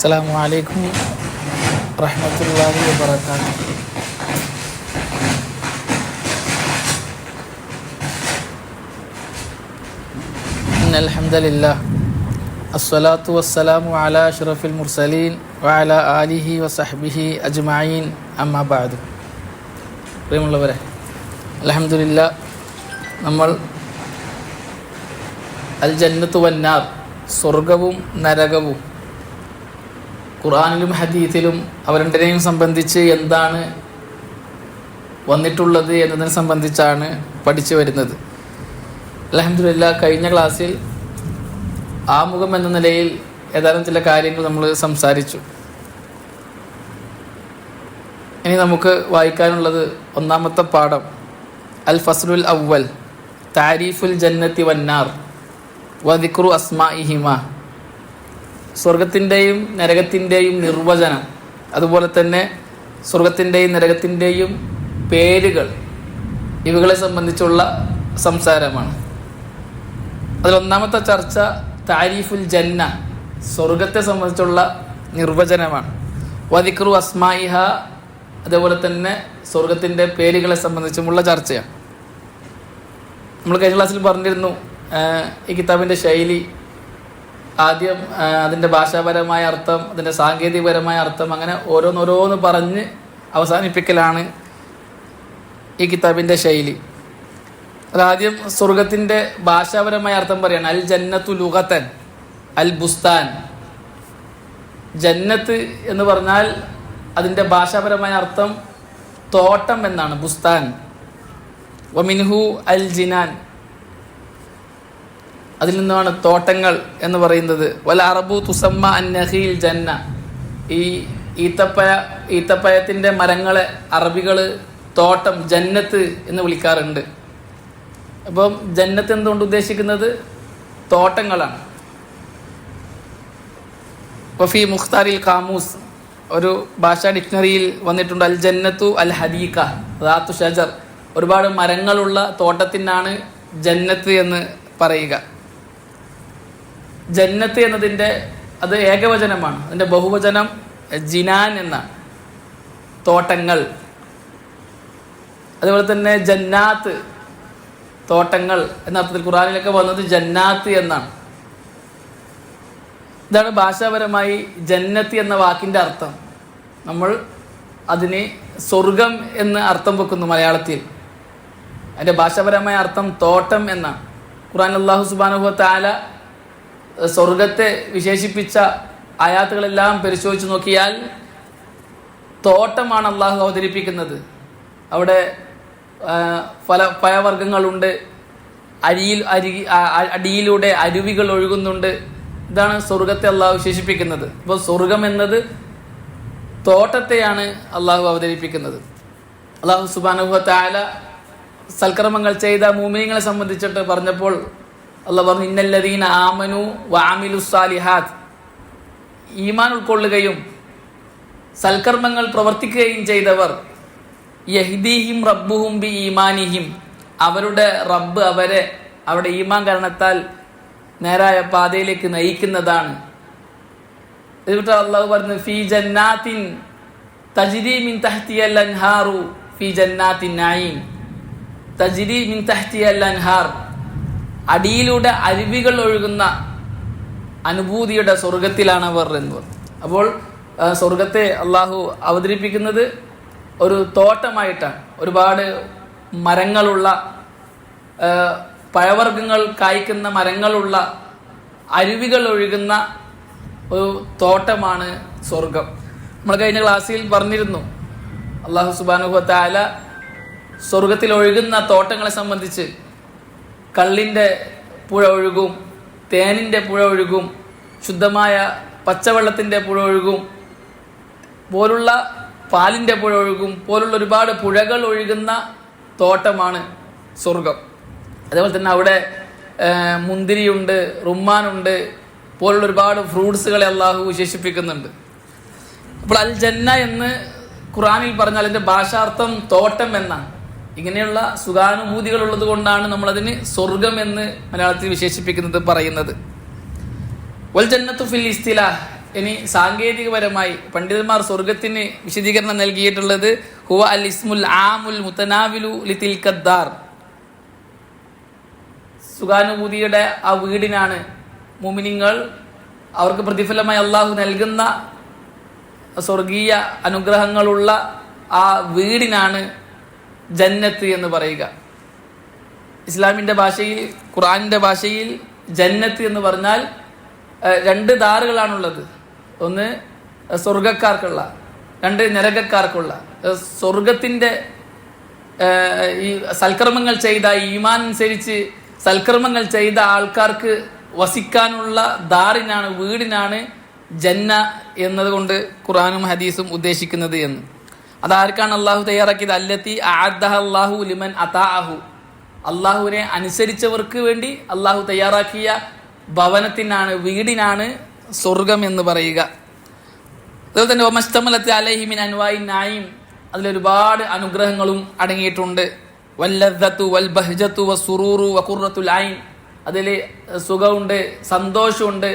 السلام عليكم ورحمة الله وبركاته. إن الحمد لله الصلاة والسلام على أشرف المرسلين وعلى آله وصحبه أجمعين أما بعد. പ്രിയമുള്ളവരെ, അൽഹംദുലില്ലാ നമ്മൾ അൽ ജന്നത്തു വന്നാർ, സ്വർഗവും നരകവും, ഖുർആനിലും ഹദീസിലും അവ രണ്ടിനെയും സംബന്ധിച്ച് എന്താണ് വന്നിട്ടുള്ളത് എന്നതിനെ സംബന്ധിച്ചാണ് പഠിച്ചു വരുന്നത്. അൽഹംദുലില്ലാ കഴിഞ്ഞ ക്ലാസ്സിൽ ആമുഖം എന്ന നിലയിൽ ഏതാനും ചില കാര്യങ്ങൾ നമ്മൾ സംസാരിച്ചു. ഇനി നമുക്ക് വായിക്കാനുള്ളത് ഒന്നാമത്തെ പാഠം അൽ ഫസ്ലുൽ അവ്വൽ താരീഫുൽ ജന്നത്തി വന്നാർ വദിക്റു അസ്മാഇഹിമ, സ്വർഗത്തിൻ്റെയും നരകത്തിൻ്റെയും നിർവചനം, അതുപോലെ തന്നെ സ്വർഗത്തിൻ്റെയും നരകത്തിൻ്റെയും പേരുകൾ, ഇവകളെ സംബന്ധിച്ചുള്ള സംസാരമാണ്. അതിലൊന്നാമത്തെ ചർച്ച താരീഫുൽ ജന്ന, സ്വർഗത്തെ സംബന്ധിച്ചുള്ള നിർവചനമാണ്. വദിക്റു അസ്മാഇഹ, അതേപോലെ തന്നെ സ്വർഗത്തിൻ്റെ പേരുകളെ സംബന്ധിച്ചുമുള്ള ചർച്ചയാണ്. നമ്മൾ കഴിഞ്ഞ ക്ലാസ്സിൽ പറഞ്ഞിരുന്നു ഈ കിതാബിൻ്റെ ശൈലി ആദ്യം അതിൻ്റെ ഭാഷാപരമായ അർത്ഥം, അതിൻ്റെ സാങ്കേതികപരമായ അർത്ഥം, അങ്ങനെ ഓരോന്നോരോന്ന് പറഞ്ഞ് അവസാനിപ്പിക്കലാണ് ഈ കിതാബിൻ്റെ ശൈലി. അതാദ്യം സ്വർഗത്തിൻ്റെ ഭാഷാപരമായ അർത്ഥം പറയാണ്. അൽ ജന്നത്തു ലുഗത്തൻ അൽ ബുസ്താൻ. ജന്നത്ത് എന്ന് പറഞ്ഞാൽ അതിൻ്റെ ഭാഷാപരമായ അർത്ഥം തോട്ടം എന്നാണ്, ബുസ്താൻ. വമിൻഹു അൽ ജിനാൻ, അതിൽ നിന്നാണ് തോട്ടങ്ങൾ എന്ന് പറയുന്നത്. വൽ അറബു തുസമ്മ അൻ നഖീൽ ജന്ന, ഈ ഈത്തപ്പഴത്തിൻ്റെ മരങ്ങളെ അറബികൾ തോട്ടം, ജന്നത്ത് എന്ന് വിളിക്കാറുണ്ട്. അപ്പം ജന്നത്ത് എന്തുകൊണ്ട് ഉദ്ദേശിക്കുന്നത് തോട്ടങ്ങളാണ്. വഫി മുഖ്താരിൽ കാമൂസ്, ഒരു ഭാഷാ ഡിക്ഷണറിയിൽ വന്നിട്ടുണ്ട് അൽ ജന്നത്തു അൽ ഹദീഖ ദാത്തു ഷജർ, ഒരുപാട് മരങ്ങളുള്ള തോട്ടത്തിനാണ് ജന്നത്ത് എന്ന് പറയുക. ജന്നത്ത് എന്നതിൻ്റെ അത് ഏകവചനമാണ്, അതിൻ്റെ ബഹുവചനം ജിനാൻ എന്നാണ്, തോട്ടങ്ങൾ. അതുപോലെ തന്നെ ജന്നാത്ത്, തോട്ടങ്ങൾ എന്ന അർത്ഥത്തിൽ ഖുർആനിലൊക്കെ വന്നത് ജന്നാത്ത് എന്നാണ്. ഇതാണ് ഭാഷാപരമായി ജന്നത്ത് എന്ന വാക്കിൻ്റെ അർത്ഥം. നമ്മൾ അതിന് സ്വർഗം എന്ന് അർത്ഥം വെക്കുന്നു മലയാളത്തിൽ. അതിൻ്റെ ഭാഷാപരമായ അർത്ഥം തോട്ടം എന്നാണ്. ഖുർആൻ അല്ലാഹു സുബ്ഹാനഹു വ തആല സ്വർഗത്തെ വിശേഷിപ്പിച്ച ആയാത്തുകളെല്ലാം പരിശോധിച്ച് നോക്കിയാൽ തോട്ടമാണ് അള്ളാഹു അവതരിപ്പിക്കുന്നത്. അവിടെ പഴവർഗ്ഗങ്ങളുണ്ട്, അടിയിലൂടെ അരുവികൾ ഒഴുകുന്നുണ്ട്. ഇതാണ് സ്വർഗത്തെ അള്ളാഹു വിശേഷിപ്പിക്കുന്നത്. അപ്പോൾ സ്വർഗം എന്നത് തോട്ടത്തെയാണ് അള്ളാഹു അവതരിപ്പിക്കുന്നത്. അള്ളാഹു സുബ്ഹാനഹു വ തആല സൽക്കർമ്മങ്ങൾ ചെയ്ത മുഅ്മിനീങ്ങളെ സംബന്ധിച്ചിട്ട് പറഞ്ഞപ്പോൾ അള്ളാഹു പറഞ്ഞു, ഇന്നല്ലദീന ആമനു വഅമിലുസ് സാലിഹാത്ത്, ഈമാൻ ഉൾക്കൊള്ളുകയും സൽക്കർമ്മങ്ങൾ പ്രവർത്തിക്കുകയും ചെയ്തവർ, യഹ്ദീഹിം റബ്ബുഹും ബി ഈമാനിഹിം, അവരുടെ റബ്ബ് അവരെ അവരുടെ ഈമാൻ കാരണത്താൽ നേരായ പാതയിലേക്ക് നയിക്കുന്നതാണ്. എന്നിട്ട് അള്ളാഹു പറഞ്ഞു, ഫീ ജന്നാത്തിൻ തജ്രി മിൻ തഹ്തിയൽ അൻഹാറു ഫീ ജന്നാത്തിൻ നഈം, തജ്രി മിൻ തഹ്തിയൽ അൻഹാർ, അടിയിലൂടെ അരുവികൾ ഒഴുകുന്ന അനുഭൂതിയുടെ സ്വർഗത്തിലാണ് അവർ എന്ന് പറഞ്ഞു. അപ്പോൾ സ്വർഗത്തെ അള്ളാഹു അവതരിപ്പിക്കുന്നത് ഒരു തോട്ടമായിട്ടാണ്. ഒരുപാട് മരങ്ങളുള്ള, പഴവർഗ്ഗങ്ങൾ കായ്ക്കുന്ന മരങ്ങളുള്ള, അരുവികൾ ഒഴുകുന്ന ഒരു തോട്ടമാണ് സ്വർഗം. നമ്മൾ കഴിഞ്ഞ ക്ലാസ്സിൽ പറഞ്ഞിരുന്നു അള്ളാഹു സുബ്ഹാനഹു വ തആല സ്വർഗത്തിൽ ഒഴുകുന്ന തോട്ടങ്ങളെ സംബന്ധിച്ച് കള്ളിൻ്റെ പുഴ ഒഴുകും, തേനിൻ്റെ പുഴ ഒഴുകും, ശുദ്ധമായ പച്ചവെള്ളത്തിൻ്റെ പുഴ ഒഴുകും, പോലുള്ള പാലിൻ്റെ പുഴ ഒഴുകും, പോലുള്ള ഒരുപാട് പുഴകൾ ഒഴുകുന്ന തോട്ടമാണ് സ്വർഗം. അതേപോലെ തന്നെ അവിടെ മുന്തിരിയുണ്ട്, റുമ്മാനുണ്ട്, പോലുള്ള ഒരുപാട് ഫ്രൂട്ട്സുകളെ അള്ളാഹു വിശേഷിപ്പിക്കുന്നുണ്ട്. അപ്പോൾ അൽ ജന്ന എന്ന് ഖുർആനിൽ പറഞ്ഞാൽ അതിൻ്റെ ഭാഷാർത്ഥം തോട്ടം എന്നാണ്. ഇങ്ങനെയുള്ള സുഖാനുഭൂതികൾ ഉള്ളത് കൊണ്ടാണ് നമ്മളതിന് സ്വർഗം എന്ന് മലയാളത്തിൽ വിശേഷിപ്പിക്കുന്നത്, പറയുന്നത്. വൽ ജന്നത്തു ഫിൽ ഇസ്തിലാഹ്, ഇനി സാങ്കേതികപരമായി പണ്ഡിതന്മാർ സ്വർഗത്തിന് വിശദീകരണം നൽകിയിട്ടുള്ളത് ഹുവ അൽ ഇസ്മുൽ ആമുൽ മുതനാവിലു ലിതിൽക്കദ്ദാർ, സുഖാനുഭൂതിയുടെ ആ വീടിനാണ് മുഅ്മിനീങ്ങൾ അവർക്ക് പ്രതിഫലമായി അള്ളാഹു നൽകുന്ന സ്വർഗീയ അനുഗ്രഹങ്ങളുള്ള ആ വീടിനാണ് ജന്നത്ത് എന്ന് പറയുക. ഇസ്ലാമിൻ്റെ ഭാഷയിൽ, ഖുർആനിൻ്റെ ഭാഷയിൽ ജന്നത്ത് എന്ന് പറഞ്ഞാൽ രണ്ട് ദാറുകളാണുള്ളത്. ഒന്ന് സ്വർഗക്കാർക്കുള്ള, രണ്ട് നരകക്കാർക്കുള്ള. സ്വർഗത്തിൻ്റെ ഈ സൽക്കർമ്മങ്ങൾ ചെയ്ത, ഈമാൻ അനുസരിച്ച് സൽക്കർമ്മങ്ങൾ ചെയ്ത ആൾക്കാർക്ക് വസിക്കാനുള്ള ദാറിനാണ്, വീടിനാണ് ജന്ന എന്നതുകൊണ്ട് ഖുർആനും ഹദീസും ഉദ്ദേശിക്കുന്നത് എന്ന്. അതാർക്കാണ് അള്ളാഹു തയ്യാറാക്കിയത്? അല്ലത്തി അഅദ്ദഹ അല്ലാഹു ലിമൻ അതാഅഹു, അള്ളാഹുവിനെ അനുസരിച്ചവർക്ക് വേണ്ടി അള്ളാഹു തയ്യാറാക്കിയ ഭവനത്തിനാണ്, വീടിനാണ് സ്വർഗം എന്ന് പറയുക. അതുപോലെ തന്നെ വമസ്തമലത്തി അലൈഹി മിൻ അൻവാഇൻ നഈം, അതിലൊരുപാട് അനുഗ്രഹങ്ങളും അടങ്ങിയിട്ടുണ്ട്. വല്ലദ്ദത്തു വൽ ബഹ്ജത്തു വസ്സുറൂറു വഖുറത്തുൽ ഐൻ, അതിൽ സുഖമുണ്ട്, സന്തോഷമുണ്ട്,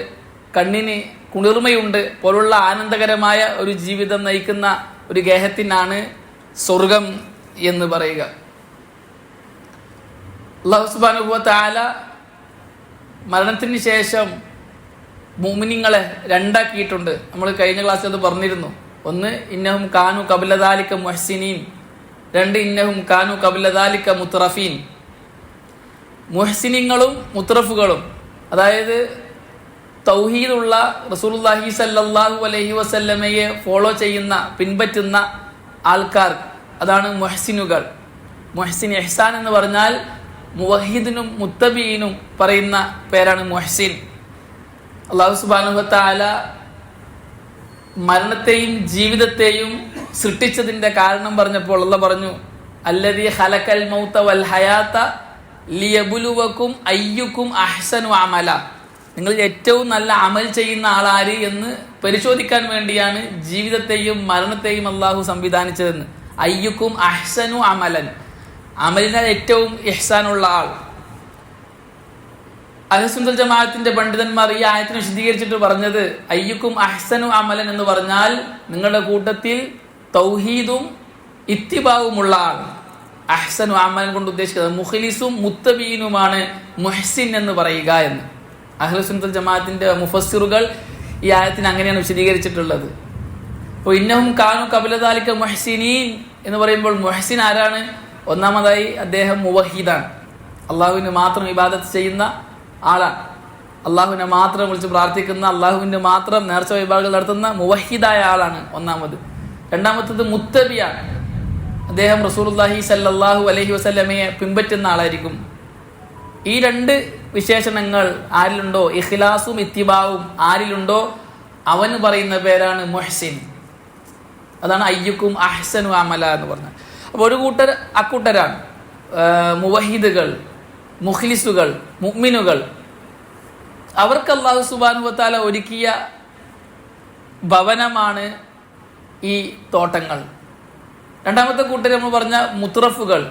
കണ്ണിന് കുളിർമയുണ്ട് പോലുള്ള ആനന്ദകരമായ ഒരു ജീവിതം നയിക്കുന്ന ഒരു ഗേഹത്തിനാണ് സ്വർഗം എന്ന് പറയുക. അല്ലാഹു സുബ്ഹാനഹു വ തആല മരണത്തിന് ശേഷം മുഅ്മിനീങ്ങളെ രണ്ടാക്കിയിട്ടുണ്ട്. നമ്മൾ കഴിഞ്ഞ ക്ലാസ്സിൽ അത് പറഞ്ഞിരുന്നു. ഒന്ന് ഇന്നഹും കാനു ഖബ്ല ദാലിക മുഹ്സിനീൻ, രണ്ട് ഇന്നഹും കാനു ഖബ്ല ദാലിക മുത്രഫീൻ. മുഹ്സിനീങ്ങളും മുത്രഫുകളും, അതായത് തൗഹീദുള്ള റസൂലുള്ളാഹി സ്വല്ലല്ലാഹു അലൈഹി വസല്ലമയെ ഫോളോ ചെയ്യുന്ന, പിൻപറ്റുന്ന ആൾക്കാർ, അതാണ് മുഹ്സിനുകൾ. മുഹ്സിൻ, ഇഹ്സാൻ എന്ന് പറഞ്ഞാൽ മുവഹിദിനും മുത്തബീനും പറയുന്ന പേരാണ് മുഹ്സിൻ. അല്ലാഹു സുബ്ഹാനഹു വ തആല മരണത്തെയും ജീവിതത്തെയും സൃഷ്ടിച്ചതിന്റെ കാരണം പറഞ്ഞപ്പോൾ അല്ലാഹ് പറഞ്ഞു, അല്ലദീ ഖലഖൽ മൗത വൽ ഹയാത ലിയബ്ലുവകും അയ്യുക്കും അഹ്സനു അമല, നിങ്ങൾ ഏറ്റവും നല്ല അമൽ ചെയ്യുന്ന ആളാര് എന്ന് പരിശോധിക്കാൻ വേണ്ടിയാണ് ജീവിതത്തെയും മരണത്തെയും അള്ളാഹു സംവിധാനിച്ചതെന്ന്. അയ്യുക്കും അഹ്സനു അമലൻ, അമലിനാൽ ഏറ്റവും ഇഹ്സാനുള്ള ആൾ. അഹ്ലുസുന്നൽ ജമാഅത്തിന്റെ പണ്ഡിതന്മാർ ഈ ആയത്തിനെ വിശദീകരിച്ചിട്ട് പറഞ്ഞത്, അയ്യുക്കും അഹ്സനു അമലൻ എന്ന് പറഞ്ഞാൽ നിങ്ങളുടെ കൂട്ടത്തിൽ തൗഹീദും ഇത്തിബാവുമുള്ള ആൾ. അഹ്സനു അമലൻ കൊണ്ട് ഉദ്ദേശിക്കുന്നത് മുഖ്ലിസും മുത്തബീനുമാണ് മുഹ്സിൻ എന്ന് പറയുക എന്ന്. അഹ്ലുസുന്നൽ ജമാഅത്തിന്റെ മുഫസ്സിറുകൾ ഈ ആയത്തിന് അങ്ങനെയാണ് വിശദീകരിച്ചിട്ടുള്ളത്. അപ്പോൾ ഇന്നഹും കാനു ഖബ്ല ദാലിക മുഹ്സിനീൻ എന്ന് പറയുമ്പോൾ മുഹ്സിൻ ആരാണ്? ഒന്നാമതായി അദ്ദേഹം മുവഹിദാണ്, അള്ളാഹുവിന് മാത്രം ഇബാദത്ത് ചെയ്യുന്ന ആളാണ്, അള്ളാഹുവിനെ മാത്രം വിളിച്ച് പ്രാർത്ഥിക്കുന്ന, അള്ളാഹുവിൻ്റെ മാത്രം നേർച്ച വിഭാഗങ്ങൾ നടത്തുന്ന മുവഹിദായ ആളാണ് ഒന്നാമത്. രണ്ടാമത്തത് മുത്തബിയാണ്, അദ്ദേഹം റസൂലുള്ളാഹി സ്വല്ലല്ലാഹു അലൈഹി വസല്ലമയെ പിൻപറ്റുന്ന ആളായിരിക്കും. ഈ രണ്ട് വിശേഷണങ്ങൾ ആരിലുണ്ടോ, ഇഖ്ലാസും ഇത്തിബാവും ആരിലുണ്ടോ അവന് പറയുന്ന പേരാണ് മുഹ്സിൻ. അതാണ് അയ്യുക്കും അഹ്സനു അമല എന്ന് പറഞ്ഞത്. അപ്പോൾ ഒരു കൂട്ടർ അക്കൂട്ടരാണ് മുവഹിദുകൾ, മുഖ്ലിസുകൾ, മുഅ്മിനുകൾ. അവർക്ക് അല്ലാഹു സുബ്ഹാനഹു വ തആല ഒരുക്കിയ ഭവനമാണ് ഈ തോട്ടങ്ങൾ. രണ്ടാമത്തെ കൂട്ടർ നമ്മൾ പറഞ്ഞ മുത്രഫുകൾ.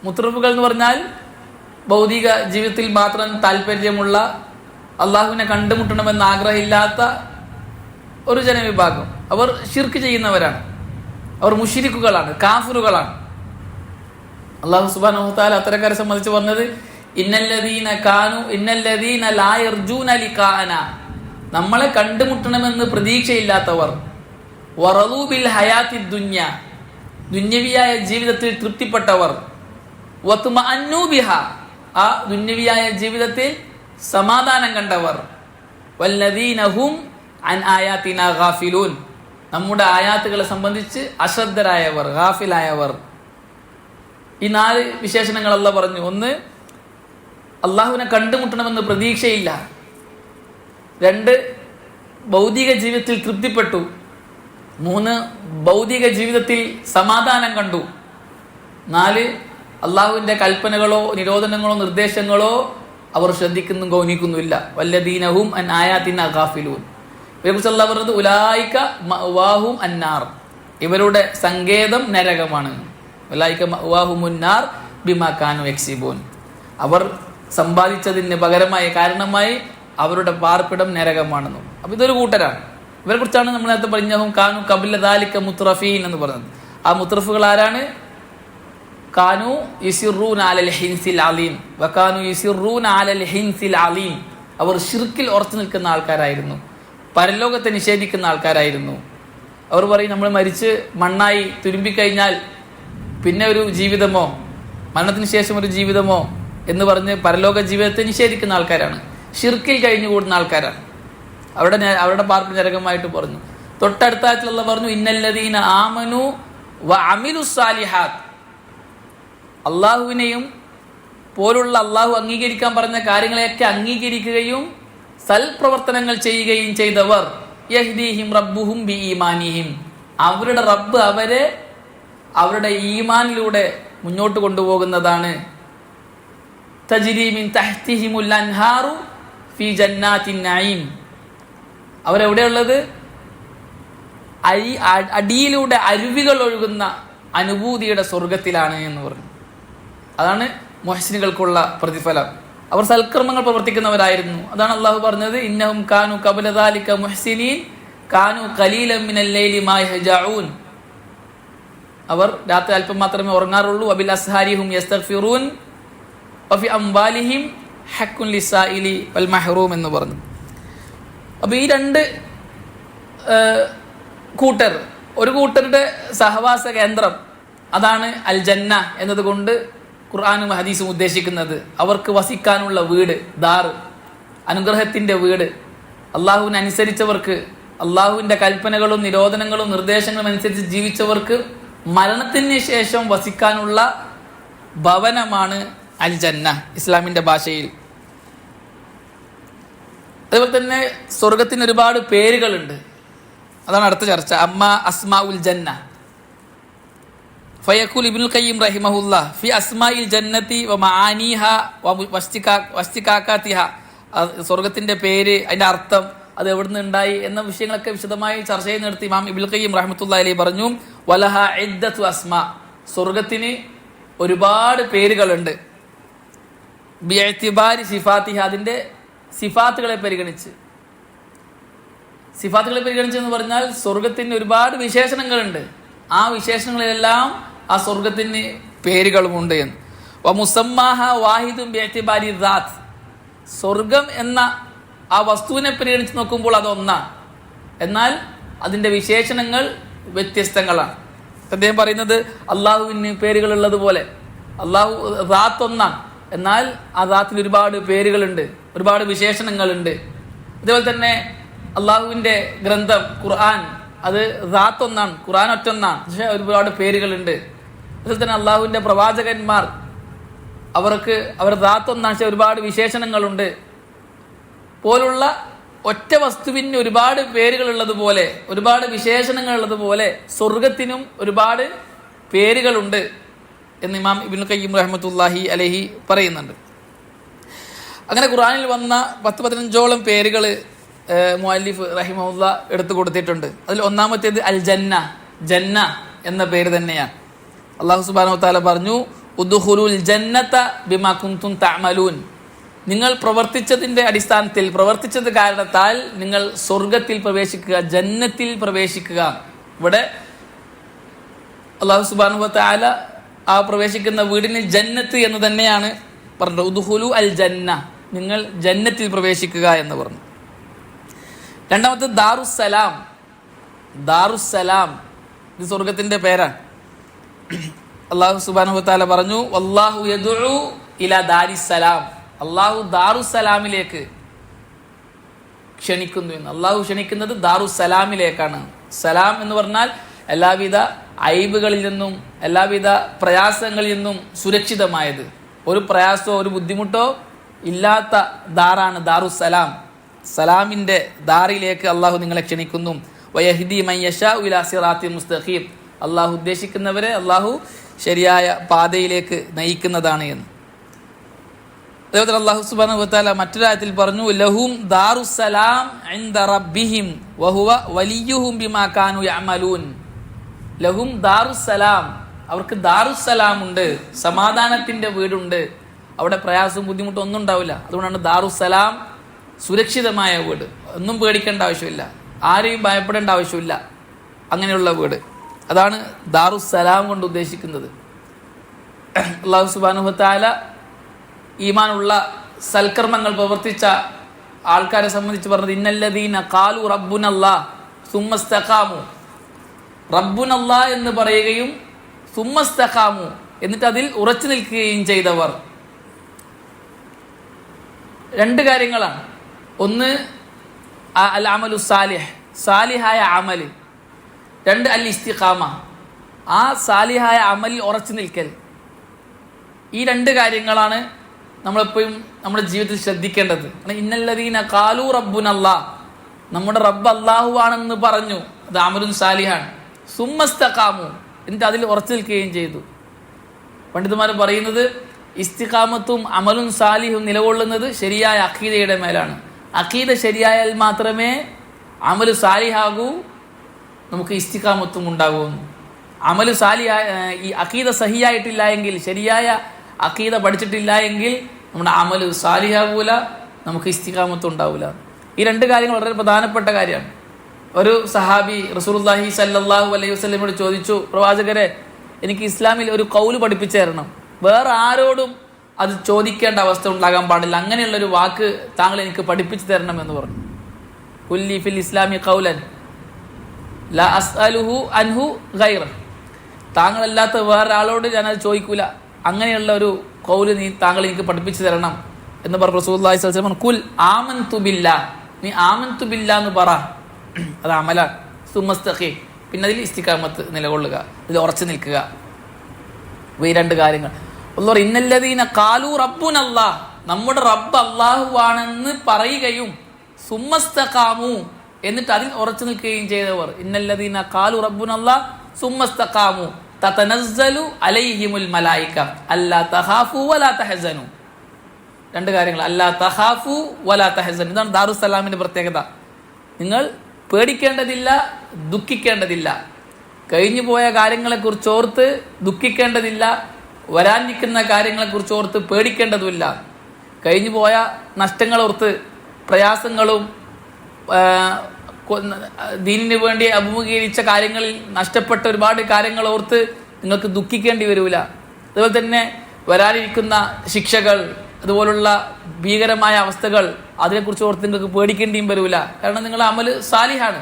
മുത്രഫുകൾ എന്ന് പറഞ്ഞാൽ ഭൗതിക ജീവിതത്തിൽ മാത്രം താല്പര്യമുള്ള, അള്ളാഹുവിനെ കണ്ടുമുട്ടണമെന്ന് ആഗ്രഹമില്ലാത്ത ഒരു ജനവിഭാഗം. അവർ ശിർക്ക് ചെയ്യുന്നവരാണ്, അവർ മുശ്രിക്കുകളാണ്, കാഫിറുകളാണ്. അല്ലാഹു സുബ്ഹാനഹു വ തആല അത്തരക്കാരെ സംബന്ധിച്ച് പറഞ്ഞത്, ഇന്നല്ലദീന ലാ യർജൂന ലിഖാഅന, നമ്മളെ കണ്ടുമുട്ടണമെന്ന് പ്രതീക്ഷയില്ലാത്തവർ, വറദൂ ബിൽ ഹയാത്തി ദുനിയ, ദുന്യവിയായ ജീവിതത്തിൽ തൃപ്തിപ്പെട്ടവർ, വത്മഅന്നു ബിഹാ, ആ ദുന്യവിയായ ജീവിതത്തിൽ സമാധാനം കണ്ടവർ, വല്ലദീന ഹും അൻ ആയാതിനാ ഗാഫിലൂൻ, നമ്മുടെ ആയാത്തുകളെ സംബന്ധിച്ച് അശ്രദ്ധരായവർ, ഗാഫിലായവർ. ഈ നാല് വിശേഷണങ്ങൾ അല്ലാഹു പറഞ്ഞു. ഒന്ന്, അള്ളാഹുവിനെ കണ്ടുമുട്ടണമെന്ന് പ്രതീക്ഷയില്ല. രണ്ട്, ഭൗതിക ജീവിതത്തിൽ തൃപ്തിപ്പെട്ടു. മൂന്ന്, ഭൗതിക ജീവിതത്തിൽ സമാധാനം കണ്ടു. നാല്, അള്ളാഹുവിൻ്റെ കൽപ്പനകളോ നിരോധനങ്ങളോ നിർദ്ദേശങ്ങളോ അവർ ശ്രദ്ധിക്കുന്നു ഗൗനിക്കുന്നുമില്ല. വല്ലദീനഹും അൻ ആയാതിനാ ഗാഫിലൂൻ. ഇവരെക്കുറിച്ച് അല്ലാഹു പറഞ്ഞത് ഉലായിക മഅവാഹും അന്നാർ, ഇവരുടെ സങ്കേതം നരകമാണ്. ഉലായിക മഅവാഹുമുന്നാർ ബിമാ കാനു യക്സിബൂൻ, അവർ സമ്പാദിച്ചതിന് പകരമായി, കാരണമായി അവരുടെ പാർപ്പിടം നരകമാണെന്നും. അപ്പോൾ ഇതൊരു കൂട്ടരാണ്. ഇവരെ കുറിച്ചാണ് നമ്മൾ നേരത്തെ പറഞ്ഞതും കാനു കബില ദാലിക മുത്രഫീൻ എന്ന് പറഞ്ഞത്. ആ മുത്രഫുകൾ ആരാണ്? കാനു യുസിറൂന അലൽ ഹിൻസിൽ അലീം വകാനു യുസിറൂന അലൽ ഹിൻസിൽ അലീം. അവർ ശിർക്കിൽ ഉറച്ചു നിൽക്കുന്ന ആൾക്കാരായിരുന്നു, പരലോകത്തെ നിഷേധിക്കുന്ന ആൾക്കാരായിരുന്നു. അവർ പറയും നമ്മൾ മരിച്ച് മണ്ണായി തുരുമ്പിക്കഴിഞ്ഞാൽ പിന്നെ ഒരു ജീവിതമോ മരണത്തിന് ശേഷം ഒരു ജീവിതമോ എന്ന് പറഞ്ഞ് പരലോക ജീവിതത്തെ നിഷേധിക്കുന്ന ആൾക്കാരാണ്, ഷിർക്കിൽ കഴിഞ്ഞുകൂടുന്ന ആൾക്കാരാണ്. അവരുടെ പാർപ്പ് നരകമായിട്ട് പറഞ്ഞു. തൊട്ടടുത്ത ആയത്തിലുള്ള പറഞ്ഞു ഇന്നല്ലദീന ആമനു വ അമിലുസ് സാലിഹാത്ത്. അള്ളാഹുവിനെയും പോലുള്ള അള്ളാഹു അംഗീകരിക്കാൻ പറഞ്ഞ കാര്യങ്ങളെയൊക്കെ അംഗീകരിക്കുകയും സൽപ്രവർത്തനങ്ങൾ ചെയ്യുകയും ചെയ്തവർ യഹ്ദീഹിം റബ്ബുഹും ബി ഈമാനിഹിം. അവരുടെ റബ്ബ് അവരെ അവരുടെ ഈമാനിലൂടെ മുന്നോട്ട് കൊണ്ടുപോകുന്നതാണ്. തജ്രി മിൻ തഹ്തിഹിമുൽ അൻഹാറു ഫീ ജന്നാത്തിൻ നഈം. അവരെവിടെയുള്ളത്? അടിയിലൂടെ അരുവികൾ ഒഴുകുന്ന അനുഭൂതിയുടെ സ്വർഗത്തിലാണ് എന്ന് പറഞ്ഞു. അതാണ് മുഹ്സിനുകൾക്കുള്ള പ്രതിഫലം. അവർ സൽക്കർമ്മങ്ങൾ പ്രവർത്തിക്കുന്നവരായിരുന്നു. അതാണ് അള്ളാഹു പറഞ്ഞത് ഇന്നഹും കാനു ഖബല ദാലിക മുഹ്സിനീൻ കാനു ഖലീലൻ മിനൽ ലൈലി മാ യഹ്ജഊൻ. അവർ രാത്രി അല്പം മാത്രമേ ഉറങ്ങാറുള്ളൂ. വബിൽ അസ്ഹാരിഹും യസ്തഗ്ഫിറൂൻ വഫി അംവാലിഹിം ഹഖ്കുൻ ലിസായിലി വൽ മഹ്റൂം എന്ന് പറഞ്ഞു. അപ്പോൾ ഈ രണ്ട് കൂട്ടർ, ഒരു കൂട്ടരുടെ സഹവാസ കേന്ദ്രം അതാണ് അൽ ജന്ന എന്നതുകൊണ്ട് ഖുർആനും ഹദീസും ഉദ്ദേശിക്കുന്നത്. അവർക്ക് വസിക്കാനുള്ള വീട്, ദാറ്, അനുഗ്രഹത്തിൻ്റെ വീട്. അള്ളാഹുവിനെ അനുസരിച്ചവർക്ക്, അള്ളാഹുവിൻ്റെ കൽപ്പനകളും നിരോധനങ്ങളും നിർദ്ദേശങ്ങളും അനുസരിച്ച് ജീവിച്ചവർക്ക് മരണത്തിന് ശേഷം വസിക്കാനുള്ള ഭവനമാണ് അൽ ജന്ന ഇസ്ലാമിൻ്റെ ഭാഷയിൽ. അതുപോലെ തന്നെ സ്വർഗത്തിന് ഒരുപാട് പേരുകളുണ്ട്. അതാണ് അടുത്ത ചർച്ച. അമ്മ അസ്മാഉൽ ജന്ന ഫയഖുൽ ഇബ്നുൽ ഖയ്യിം റഹിമഹുല്ലാ ഫി അസ്മാഇൽ ജന്നതി വ മആനിഹ വസ്തികാകാതിഹ. സ്വർഗത്തിന്റെ പേര്, അതിന്റെ അർത്ഥം, അത് എവിടുന്ന് ഉണ്ടായി എന്ന വിഷയങ്ങളൊക്കെ വിശദമായി ചർച്ച ചെയ്യുന്നിടത്ത് ഇമാം ഇബ്നുൽ ഖയ്യിം റഹ്മത്തുള്ളാഹി അലൈഹി പറഞ്ഞു വലഹ ഇദ്ദത്തു അസ്മാ. സ്വർഗത്തിന് ഒരുപാട് പേരുകളുണ്ട്. ബിഇഅ്തിബാരി സിഫാതിഹ. അതിന്റെ സിഫാത്തുകളെ പരിഗണിച്ച്. സിഫാത്തുകളെ പരിഗണിച്ച് എന്ന് പറഞ്ഞാൽ സ്വർഗത്തിന് ഒരുപാട് വിശേഷണങ്ങളുണ്ട്. ആ വിശേഷണങ്ങളിലെല്ലാം ആ സ്വർഗത്തിന് പേരുകളുമുണ്ട് എന്ന്. വമുസമ്മാഹ വാഹിദും ബിഇഅ്തിബാരി ദാത്ത്. സ്വർഗം എന്ന ആ വസ്തുവിനെ പരിഗണിച്ച് നോക്കുമ്പോൾ അതൊന്നാണ്, എന്നാൽ അതിൻ്റെ വിശേഷണങ്ങൾ വ്യത്യസ്തങ്ങളാണ്. അദ്ദേഹം പറയുന്നത് അള്ളാഹുവിന് പേരുകൾ ഉള്ളതുപോലെ അള്ളാഹു ദാത്ത് ഒന്നാണ്, എന്നാൽ ആ ദാത്തിൽ ഒരുപാട് പേരുകളുണ്ട്, ഒരുപാട് വിശേഷണങ്ങളുണ്ട്. അതേപോലെ തന്നെ അള്ളാഹുവിൻ്റെ ഗ്രന്ഥം ഖുർആൻ, അത് ദാത്ത് ഒന്നാണ്, ഖുർആൻ ഒറ്റൊന്നാണ്, പക്ഷേ ഒരുപാട് പേരുകളുണ്ട്. അതുപോലെ തന്നെ അള്ളാഹുവിൻ്റെ പ്രവാചകന്മാർ, അവർ ദാത്ത് ഒന്നാണ്, പക്ഷേ ഒരുപാട് വിശേഷണങ്ങളുണ്ട്. പോലുള്ള ഒറ്റ വസ്തുവിന് ഒരുപാട് പേരുകളുള്ളതുപോലെ, ഒരുപാട് വിശേഷണങ്ങളുള്ളതുപോലെ സ്വർഗത്തിനും ഒരുപാട് പേരുകളുണ്ട് എന്ന് ഇമാം ഇബ്നുൽ ഖയ്യിം റഹ്മത്തുള്ളാഹി അലൈഹി പറയുന്നുണ്ട്. അങ്ങനെ ഖുർആനിൽ വന്ന 10-15ഓളം പേരുകൾ മുഅല്ലിഫ് റഹിമഹുല്ല എടുത്തു കൊടുത്തിട്ടുണ്ട്. അതിൽ ഒന്നാമത്തേത് അൽ ജന്ന, ജന്ന എന്ന പേര് തന്നെയാണ്. അല്ലാഹു സുബ്ഹാനഹു വ തആല പറഞ്ഞു ഉദ്ഖുലുൽ ജന്നത ബിമാ കുൻതും തഅമലൂൻ. നിങ്ങൾ പ്രവർത്തിച്ചതിൻ്റെ അടിസ്ഥാനത്തിൽ, പ്രവർത്തിച്ചത് കാരണത്താൽ നിങ്ങൾ സ്വർഗത്തിൽ പ്രവേശിക്കുക, ജന്നത്തിൽ പ്രവേശിക്കുക. ഇവിടെ അല്ലാഹു സുബ്ഹാനഹു വ തആല ആ പ്രവേശിക്കുന്ന വീടിന് ജന്നത്ത് എന്ന് തന്നെയാണ് പറഞ്ഞത്. ഉദ്ഖുലു അൽ ജന്ന, നിങ്ങൾ ജന്നത്തിൽ പ്രവേശിക്കുക എന്ന് പറഞ്ഞു. രണ്ടാമത്തെ ദാറുസ്സലാം. ദാറുസ്സലാം ഇത് സ്വർഗത്തിന്റെ പേരാണ്. അല്ലാഹു സുബ്ഹാനഹു വ തആല പറഞ്ഞു വല്ലാഹു യദ്ഉ ഇലാ ദാരിസ്സലാം. അല്ലാഹു ദാറുസ്സലാമിലേക്ക് ക്ഷണിക്കുന്നു എന്ന്. അല്ലാഹു ക്ഷണിക്കുന്നത് ദാറുസ്സലാമിലേക്കാണ്. സലാം എന്ന് പറഞ്ഞാൽ എല്ലാവിധ ഐബുകളിൽ നിന്നും എല്ലാവിധ പ്രയാസങ്ങളിൽ നിന്നും സുരക്ഷിതമായത്, ഒരു പ്രയാസമോ ഒരു ബുദ്ധിമുട്ടോ ഇല്ലാത്ത ദാറാണ് ദാറുസ്സലാം. സലാമിൻ്റെ ദാറിലേക്ക് അള്ളാഹു നിങ്ങളെ ക്ഷണിക്കുന്നു. വയഹ്ദി മൻ യശാഉ ഇലാ സിറാത്തിൻ മുസ്തഖീം. അള്ളാഹു ഉദ്ദേശിക്കുന്നവരെ അള്ളാഹു ശരിയായ പാതയിലേക്ക് നയിക്കുന്നതാണ് എന്ന്. അതേപോലെ അള്ളാഹു സുബ്ഹാനഹു വ തആല മറ്റൊരായത്തിൽ പറഞ്ഞു ലഹും ദാറുസ്സലാം ഇൻദ റബ്ബിഹിം വഹുവ വലിയുഹും ബിമാ കാനൂ യഅമലൂൻ. ലഹും ദാറുസ്സലാം, അവർക്ക് ദാറുസ്സലാം ഉണ്ട്, സമാധാനത്തിൻ്റെ വീടുണ്ട്, അവിടെ പ്രയാസവും ബുദ്ധിമുട്ടും ഒന്നും ഉണ്ടാവില്ല. അതുകൊണ്ടാണ് ദാറുസ്സലാം, സുരക്ഷിതമായ വീട്, ഒന്നും പേടിക്കേണ്ട ആവശ്യമില്ല. ആരെയും ഭയപ്പെടേണ്ട ആവശ്യമില്ല. അങ്ങനെയുള്ള വീട്, അതാണ് ദാറുസ്സലാം കൊണ്ട് ഉദ്ദേശിക്കുന്നത്. അല്ലാഹു സുബ്ഹാനഹു വ തആല ഈമാനുള്ള സൽക്കർമ്മങ്ങൾ പ്രവർത്തിച്ച ആൾക്കാരെ സംബന്ധിച്ച് പറഞ്ഞത് ഇന്നല്ലദീന ഖാലു റബ്ബുനല്ലാഹ് സുമ്മസ്തഖാമു, റബ്ബുനല്ലാഹ് എന്ന് പറയുകയും സുമ്മസ്തഖാമു എന്നിട്ട് അതിൽ ഉറച്ചു നിൽക്കുകയും ചെയ്തവർ. രണ്ട് കാര്യങ്ങളാണ്. ഒന്ന് അൽ അമലു സാലിഹ്, സാലിഹായ അമൽ. രണ്ട് അൽ ഇസ്തിഖാമ, ആ സാലിഹായ അമലിൽ ഉറച്ചു നിൽക്കൽ. ഈ രണ്ട് കാര്യങ്ങളാണ് നമ്മളെപ്പോഴും നമ്മുടെ ജീവിതത്തിൽ ശ്രദ്ധിക്കേണ്ടത്. ഇന്നല്ലദീന ഖാലു റബ്ബുനല്ലാഹ്, നമ്മുടെ റബ്ബ് അല്ലാഹു ആണെന്ന് പറഞ്ഞു, അത് അമലുൻ സാലിഹാണ്. സുമ്മസ്തഖാമു, എന്നിട്ട് അതിൽ ഉറച്ചു നിൽക്കുകയും ചെയ്തു. പണ്ഡിതന്മാർ പറയുന്നത് ഇസ്തിഖാമത്തും അമലുൻ സാലിഹും നിലകൊള്ളുന്നത് ശരിയായ അഖീദയുടെ മേലാണ്. അഖീദ ശരിയായാൽ മാത്രമേ അമലു സാലിഹാകൂ, നമുക്ക് ഇസ്തിഖാമത്തും ഉണ്ടാകുമെന്ന്. അമലു സാലിഹായ ഈ അഖീദ സഹിയായിട്ടില്ല എങ്കിൽ, ശരിയായ അഖീദ പഠിച്ചിട്ടില്ല എങ്കിൽ നമ്മുടെ അമലു സാലിഹാകൂല, നമുക്ക് ഇസ്തിഖാമത്തും ഉണ്ടാവില്ല. ഈ രണ്ട് കാര്യങ്ങൾ വളരെ പ്രധാനപ്പെട്ട കാര്യമാണ്. ഒരു സഹാബി റസൂലുള്ളാഹി സ്വല്ലല്ലാഹു അലൈഹി വസല്ലമയോട് ചോദിച്ചു, പ്രവാചകരെ, എനിക്ക് ഇസ്ലാമിൽ ഒരു കൗല് പഠിപ്പിച്ചു തരണം, വേറെ ആരോടും അത് ചോദിക്കേണ്ട അവസ്ഥ ഉണ്ടാകാൻ പാടില്ല, അങ്ങനെയുള്ളൊരു വാക്ക് താങ്കൾ എനിക്ക് പഠിപ്പിച്ചു തരണം എന്ന് പറഞ്ഞു. കുല്ലി ഫിൽ ഇസ്ലാമി ഖൗലൻ ലാ അസ്അലുഹു അൻഹു ഗൈറ, താങ്കളല്ലാത്ത വേറൊരാളോട് ഞാനത് ചോദിക്കൂല, അങ്ങനെയുള്ള ഒരു കൗല് താങ്കൾ എനിക്ക് പഠിപ്പിച്ചു തരണം എന്ന് പറഞ്ഞു. റസൂലുള്ളാഹി സ്വല്ലല്ലാഹു അലൈഹി വസല്ലം കുൽ ആമൻതു ബില്ലാഹ്, നീ ആമൻതു ബില്ലാഹ് എന്ന് പറ, അത് അമലാണ്. സുമ്മസ്തഖീം, പിന്നെ അതിൽ ഇസ്തിഖാമത്ത് നിലകൊള്ളുക, അതിൽ ഉറച്ചു നിൽക്കുക. ഈ രണ്ട് കാര്യങ്ങൾ. അല്ലാഹു ഇന്നല്ലദീന ഖാലു റബ്ബുനല്ലാഹ്, നമ്മുടെ റബ്ബ് അല്ലാഹു ആണെന്ന് പറയുകയും സുമ്മസ്തഖാമു, എന്നിട്ട് അതിൽ ഉറച്ചു നിൽക്കുകയും ചെയ്തവർ. ഇന്നല്ലദീന ഖാലു റബ്ബുനല്ലാഹ് സുമ്മസ്തഖാമു തതനസ്സലു അലൈഹിമുൽ മലായിക അല്ലാ തഖാഫു വലാ തഹസനു. രണ്ട് കാര്യങ്ങൾ, അല്ലാ തഖാഫു വലാ തഹസനു. ഇതാണ് ദാറുസ്സലാമിന്റെ പ്രത്യേകത. നിങ്ങൾ പേടിക്കേണ്ടതില്ല, ദുഃഖിക്കേണ്ടതില്ല. കഴിഞ്ഞു പോയ കാര്യങ്ങളെക്കുറിച്ച് ഓർത്ത് ദുഃഖിക്കേണ്ടതില്ല, വരാനിരിക്കുന്ന കാര്യങ്ങളെക്കുറിച്ച് ഓർത്ത് പേടിക്കേണ്ടതുമില്ല. കഴിഞ്ഞു പോയ നഷ്ടങ്ങളോർത്ത്, പ്രയാസങ്ങളും ദീനിന് വേണ്ടി അഭിമുഖീകരിച്ച കാര്യങ്ങളിൽ നഷ്ടപ്പെട്ട ഒരുപാട് കാര്യങ്ങൾ ഓർത്ത് നിങ്ങൾക്ക് ദുഃഖിക്കേണ്ടി വരില്ല. അതുപോലെ തന്നെ വരാനിരിക്കുന്ന ശിക്ഷകൾ, അതുപോലുള്ള ഭീകരമായ അവസ്ഥകൾ, അതിനെക്കുറിച്ച് ഓർത്ത് നിങ്ങൾക്ക് പേടിക്കേണ്ടിയും വരില്ല. കാരണം നിങ്ങൾ അമല് സാലിഹാണ്,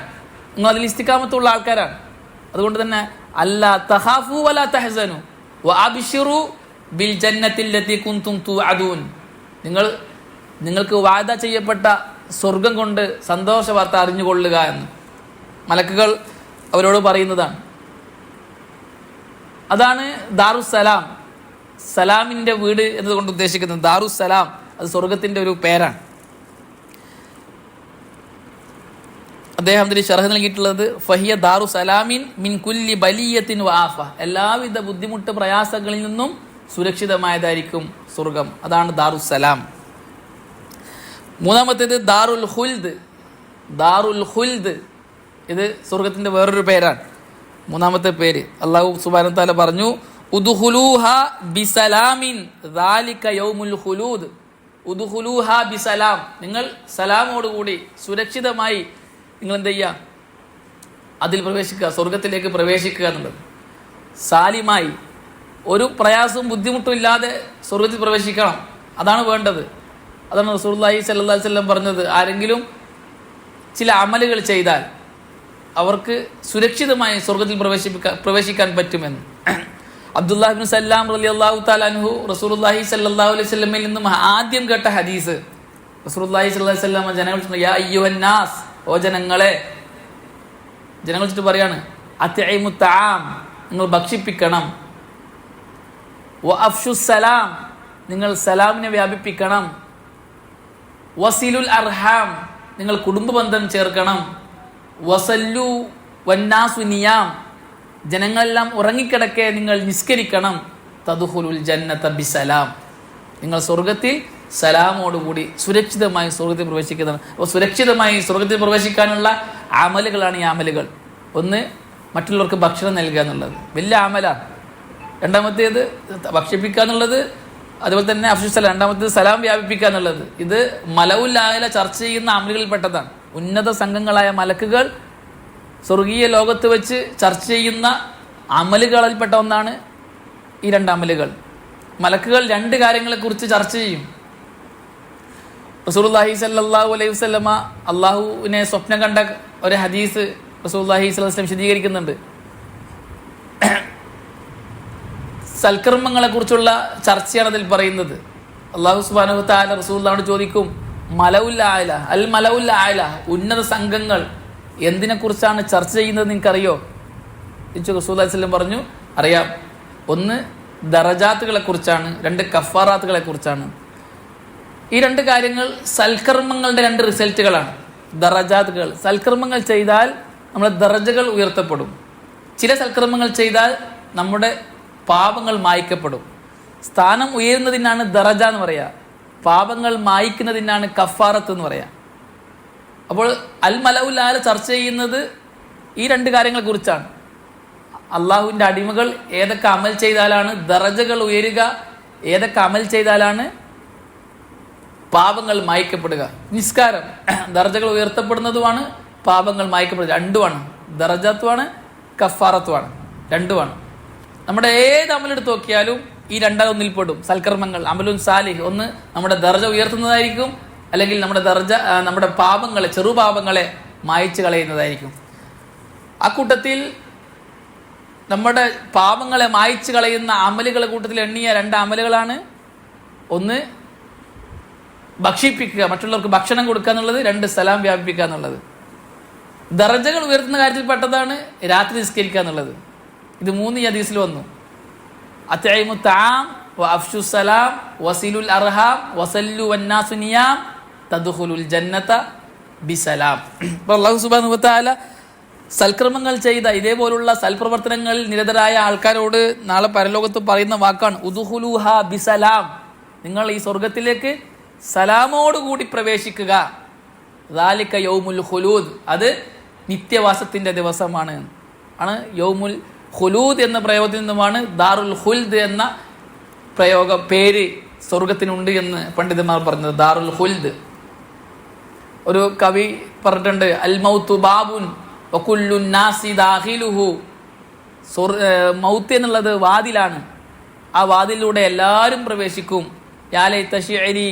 നിങ്ങൾ അതിൽ ഇസ്തിഖാമത്തുള്ള ആൾക്കാരാണ്. അതുകൊണ്ട് തന്നെ അല്ലാ തഖാഫു വലാ തഹ്സനു വഅബ്ശിറു ബിൽ ജന്നത്തില്ലതി കുൻതും തുഅദൂൻ, നിങ്ങൾക്ക് വാഅദ ചെയ്യപ്പെട്ട സ്വർഗം കൊണ്ട് സന്തോഷ വാർത്ത അറിഞ്ഞുകൊള്ളുക എന്ന് മലക്കുകൾ അവരോട് പറയുന്നതാണ്. അതാണ് ദാറുസ്സലാം, സലാമിൻ്റെ വീട് എന്നതുകൊണ്ട് ഉദ്ദേശിക്കുന്നത്. ദാറുസ്സലാം അത് സ്വർഗത്തിൻ്റെ ഒരു പേരാണ്. അദ്ദേഹം അതിന് ശർഹ് നൽകിയിട്ടുള്ളത് ഫഹിയ ദാറു സലാമിൻ മിൻ കുല്ലി ബലിയത്തിൻ വആഫ, എല്ലാവിധ ബുദ്ധിമുട്ട് പ്രയാസങ്ങളിൽ നിന്നും സുരക്ഷിതമായതായിരിക്കും സ്വർഗം. അതാണ് ദാറുസ്സലാം. മൂന്നാമത്തേത് ദാറുൽ ഖുൽദ്. ദാറുൽ ഖുൽദ് ഇത് സ്വർഗത്തിൻ്റെ വേറൊരു പേരാണ്. മൂന്നാമത്തെ പേര് അല്ലാഹു സുബ്ഹാനഹു വ തആല പറഞ്ഞു, ഉദ്ഖുലൂഹാ ബിസലാമിൻ ദാലിക യൗമുൽ ഖുലൂദ്. ഉദ്ഖുലൂഹാ ബിസലാം, നിങ്ങൾ സലാമോടുകൂടി സുരക്ഷിതമായി നിങ്ങൾ എന്ത് ചെയ്യുക, അതിൽ പ്രവേശിക്കുക, സ്വർഗത്തിലേക്ക് പ്രവേശിക്കുക എന്നുള്ളത്. സാലിമായി ഒരു പ്രയാസവും ബുദ്ധിമുട്ടും ഇല്ലാതെ സ്വർഗത്തിൽ പ്രവേശിക്കണം, അതാണ് വേണ്ടത്. അതാണ് റസൂലുള്ളാഹി സ്വല്ലല്ലാഹു അലൈഹി വസല്ലം പറഞ്ഞത്, ആരെങ്കിലും ചില അമലുകൾ ചെയ്താൽ അവർക്ക് സുരക്ഷിതമായി സ്വർഗത്തിൽ പ്രവേശിക്കാൻ പറ്റുമെന്ന്. അബ്ദുല്ലാഹ് ഇബ്നു സല്ലാം റളിയല്ലാഹു തആല അൻഹു റസൂലുള്ളാഹി സ്വല്ലല്ലാഹു അലൈഹി വസല്ലമയിൽ നിന്നും ആദ്യം കേട്ട ഹദീസ്, റസൂലുള്ളാഹി സ്വല്ലല്ലാഹു അലൈഹി വസല്ലം ജനങ്ങൾ യാ അയ്യുഹന്നാസ്, ഓ ജനങ്ങളെ, ജനങ്ങൾ വെച്ചിട്ട് പറയാണ്, അത്ഇമു തആം, നിങ്ങൾ ഭക്ഷിപ്പിക്കണം, വ അഫ്ശുസ് സലാം, നിങ്ങൾ സലാമിനെ വ്യാപിപ്പിക്കണം, വസിലുൽ അർഹാം, നിങ്ങൾ കുടുംബബന്ധം ചേർക്കണം, വസല്ലു വന്നാസു നിയാം, ജനങ്ങളെല്ലാം ഉറങ്ങിക്കിടക്കെ നിങ്ങൾ നിസ്കരിക്കണം, തദ്ഖുലുൽ ജന്നത ബിസലാം, നിങ്ങൾ സ്വർഗത്തിൽ സലാമോടുകൂടി സുരക്ഷിതമായി സ്വർഗത്തിൽ പ്രവേശിക്കുന്നതാണ്. അപ്പോൾ സുരക്ഷിതമായി സ്വർഗത്തിൽ പ്രവേശിക്കാനുള്ള അമലുകളാണ് ഈ അമലുകൾ. ഒന്ന്, മറ്റുള്ളവർക്ക് ഭക്ഷണം നൽകുക എന്നുള്ളത് വലിയ അമലാണ്. രണ്ടാമത്തേത് ഭക്ഷിപ്പിക്കുക എന്നുള്ളത്, അതുപോലെ തന്നെ അഫ്ശുസ് സലാം, രണ്ടാമത്തേത് സലാം വ്യാപിപ്പിക്കുക എന്നുള്ളത്. ഇത് മലവുൽ ആല ചർച്ച ചെയ്യുന്ന അമലുകളിൽ പെട്ടതാണ്. ഉന്നത സംഘങ്ങളായ മലക്കുകൾ സ്വർഗീയ ലോകത്ത് വെച്ച് ചർച്ച ചെയ്യുന്ന അമലുകളിൽപ്പെട്ട ഒന്നാണ് ഈ 2 അമലുകൾ. മലക്കുകൾ 2 കാര്യങ്ങളെക്കുറിച്ച് ചർച്ച ചെയ്യും. റസൂലുള്ളാഹി സ്വല്ലല്ലാഹു അലൈഹി വസല്ലമ അള്ളാഹുവിനെ സ്വപ്നം കണ്ട ഒരു ഹദീസ് റസൂലുള്ളാഹി സ്വല്ലല്ലാഹു അലൈഹി വസല്ലം വിശദീകരിക്കുന്നുണ്ട്. സൽക്കർമ്മങ്ങളെ കുറിച്ചുള്ള ചർച്ചയാണ് അതിൽ പറയുന്നത്. അള്ളാഹു സുബ്ഹാനഹു വ തആല റസൂലുള്ളാഹിയോട് ചോദിക്കും, മലഉൽ ആല, അൽ മലഉൽ ആല, ഉന്നത സംഘങ്ങൾ എന്തിനെക്കുറിച്ചാണ് ചർച്ച ചെയ്യുന്നത് നിനക്കറിയോ? റസൂലുള്ളാഹി സ്വല്ലല്ലാഹു അലൈഹി വസല്ലം പറഞ്ഞു, അറിയാം. 1 ദറജാത്തുകളെ കുറിച്ചാണ്, 2 കഫാറാത്തുകളെ കുറിച്ചാണ്. ഈ 2 കാര്യങ്ങൾ സൽക്കർമ്മങ്ങളുടെ 2 റിസൾട്ടുകളാണ്. ദറജാത്തുകൾ, സൽക്കർമ്മങ്ങൾ ചെയ്താൽ നമ്മുടെ ദറജകൾ ഉയർത്തപ്പെടും. ചില സൽക്കർമ്മങ്ങൾ ചെയ്താൽ നമ്മുടെ പാപങ്ങൾ മായ്ക്കപ്പെടും. സ്ഥാനം ഉയരുന്നതിനാണ് ദറജ എന്ന് പറയുക, പാപങ്ങൾ മായ്ക്കുന്നതിനാണ് കഫാറത്ത് എന്ന് പറയുക. അപ്പോൾ അൽ മലഉൽ ആല ചർച്ച ചെയ്യുന്നത് ഈ 2 കാര്യങ്ങളെ കുറിച്ചാണ്. അള്ളാഹുവിൻ്റെ അടിമകൾ ഏതൊക്കെ അമൽ ചെയ്താലാണ് ദറജകൾ ഉയരുക, ഏതൊക്കെ അമൽ ചെയ്താലാണ് പാപങ്ങൾ മായ്ക്കപ്പെടുക. നിസ്കാരം ദറജകൾ ഉയർത്തപ്പെടുന്നതുമാണ്, പാപങ്ങൾ മായ്ക്കപ്പെടുക. 2മാണ്, ദറജത്തുമാണ് കഫാറത്തുമാണ്, 2മാണ്. നമ്മുടെ ഏത് അമലെടുത്ത് നോക്കിയാലും ഈ 2 പെടും. സൽക്കർമ്മങ്ങൾ, അമലുൻ സാലിഹ്, ഒന്ന് നമ്മുടെ ദർജ ഉയർത്തുന്നതായിരിക്കും, അല്ലെങ്കിൽ നമ്മുടെ പാപങ്ങളെ, ചെറുപാപങ്ങളെ മായ്ച്ചു കളയുന്നതായിരിക്കും. ആ കൂട്ടത്തിൽ നമ്മുടെ പാപങ്ങളെ മായ്ച്ചു കളയുന്ന അമലുകളെ കൂട്ടത്തിൽ എണ്ണിയ 2 അമലുകളാണ്. ഒന്ന് ഭക്ഷിപ്പിക്കുക, മറ്റുള്ളവർക്ക് ഭക്ഷണം കൊടുക്കുക എന്നുള്ളത്. 2 സലാം വ്യാപിപ്പിക്കുക എന്നുള്ളത്. ദർജകൾ ഉയർത്തുന്ന കാര്യത്തിൽ പെട്ടതാണ് രാത്രി നിസ്കരിക്കുക എന്നുള്ളത്. ഇത് 3 ഹദീസിൽ വന്നു. അത്ഇമു തആം വഅഫ്ശു സലാം വസിലുൽ അർഹാം വസല്ലു വന്നാസു നിയാം തദ്ഖുലുൽ ജന്നത ബിസലാം. അല്ലാഹു സുബ്ഹാനഹു വ തആല സൽക്കർമ്മങ്ങൾ ചെയ്ത, ഇതേപോലുള്ള സൽപ്രവർത്തനങ്ങളിൽ നിരതരായ ആൾക്കാരോട് നാളെ പരലോകത്ത് പറയുന്ന വാക്കാണ് ഉദ്ഖുലൂഹ ബിസലാം. നിങ്ങൾ ഈ സ്വർഗത്തിലേക്ക് സലാമോടുകൂടി പ്രവേശിക്കുക. ദാലിക യൗമുൽ ഖുലൂദ്, അത് നിത്യവാസത്തിന്റെ ദിവസമാണ്. ആണ് യൗമുൽ ഖുലൂദ് എന്ന പ്രയോഗത്തിൽ നിന്നുമാണ് ദാറുൽ ഖുൽദ് എന്ന പേര് സ്വർഗത്തിനുണ്ട് എന്ന് പണ്ഡിതന്മാർ പറഞ്ഞത്. ദാറുൽ ഖുൽദ്. ഒരു കവി പറഞ്ഞിട്ടുണ്ട്, അൽ മൗതു ബാബുൻ വകുല്ലു നാസി ദാഖിലുഹു. മൗത്ത് എന്നുള്ളത് വാതിലാണ്, ആ വാതിലൂടെ എല്ലാവരും പ്രവേശിക്കും. യാ ലൈത ശിഅരി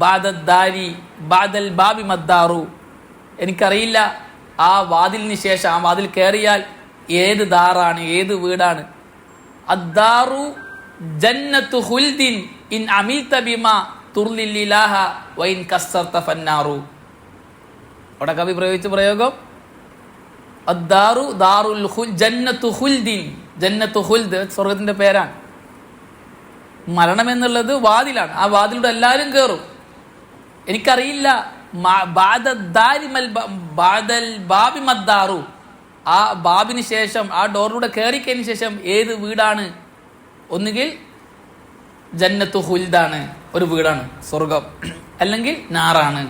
ബാദദ്ദാരി ബാദൽ ബാബി മദ്ദാറു. എനിക്കറിയില്ല ആ വാതിലിന് ശേഷം, ആ വാതിൽ കയറിയാൽ ഏത് ദാറാണ്, ഏത് വീടാണ്. അദ്ദാറു ജന്നത്തു ഖുൽദിൻ ഇൻ അമിൽത ബിമാ തുർലിൽ ഇലാഹ വഇൻ കസ്സർത ഫന്നാറു. അവിടെ കവി പ്രയോഗിച്ച പ്രയോഗം അദ്ദാറു ദാറുൽ ജന്നത്തു ഖുൽദിൻ. ജന്നത്തു ഖുൽദ് സ്വർഗത്തിന്റെ പേരാണ്. മരണം എന്നുള്ളത് വാതിലാണ്, ആ വാതിലൂടെ എല്ലാവരും കയറും. എനിക്കറിയില്ല ബാബി മദ്ദാറു, ആ ബാബിന് ശേഷം, ആ ഡോറിലൂടെ കയറിക്കതിന് ശേഷം ഏത് വീടാണ്. ഒന്നുകിൽ ജന്നത്തു ഖുൽദാണ്, ഒരു വീടാണ് സ്വർഗം, അല്ലെങ്കിൽ നാറാണ്.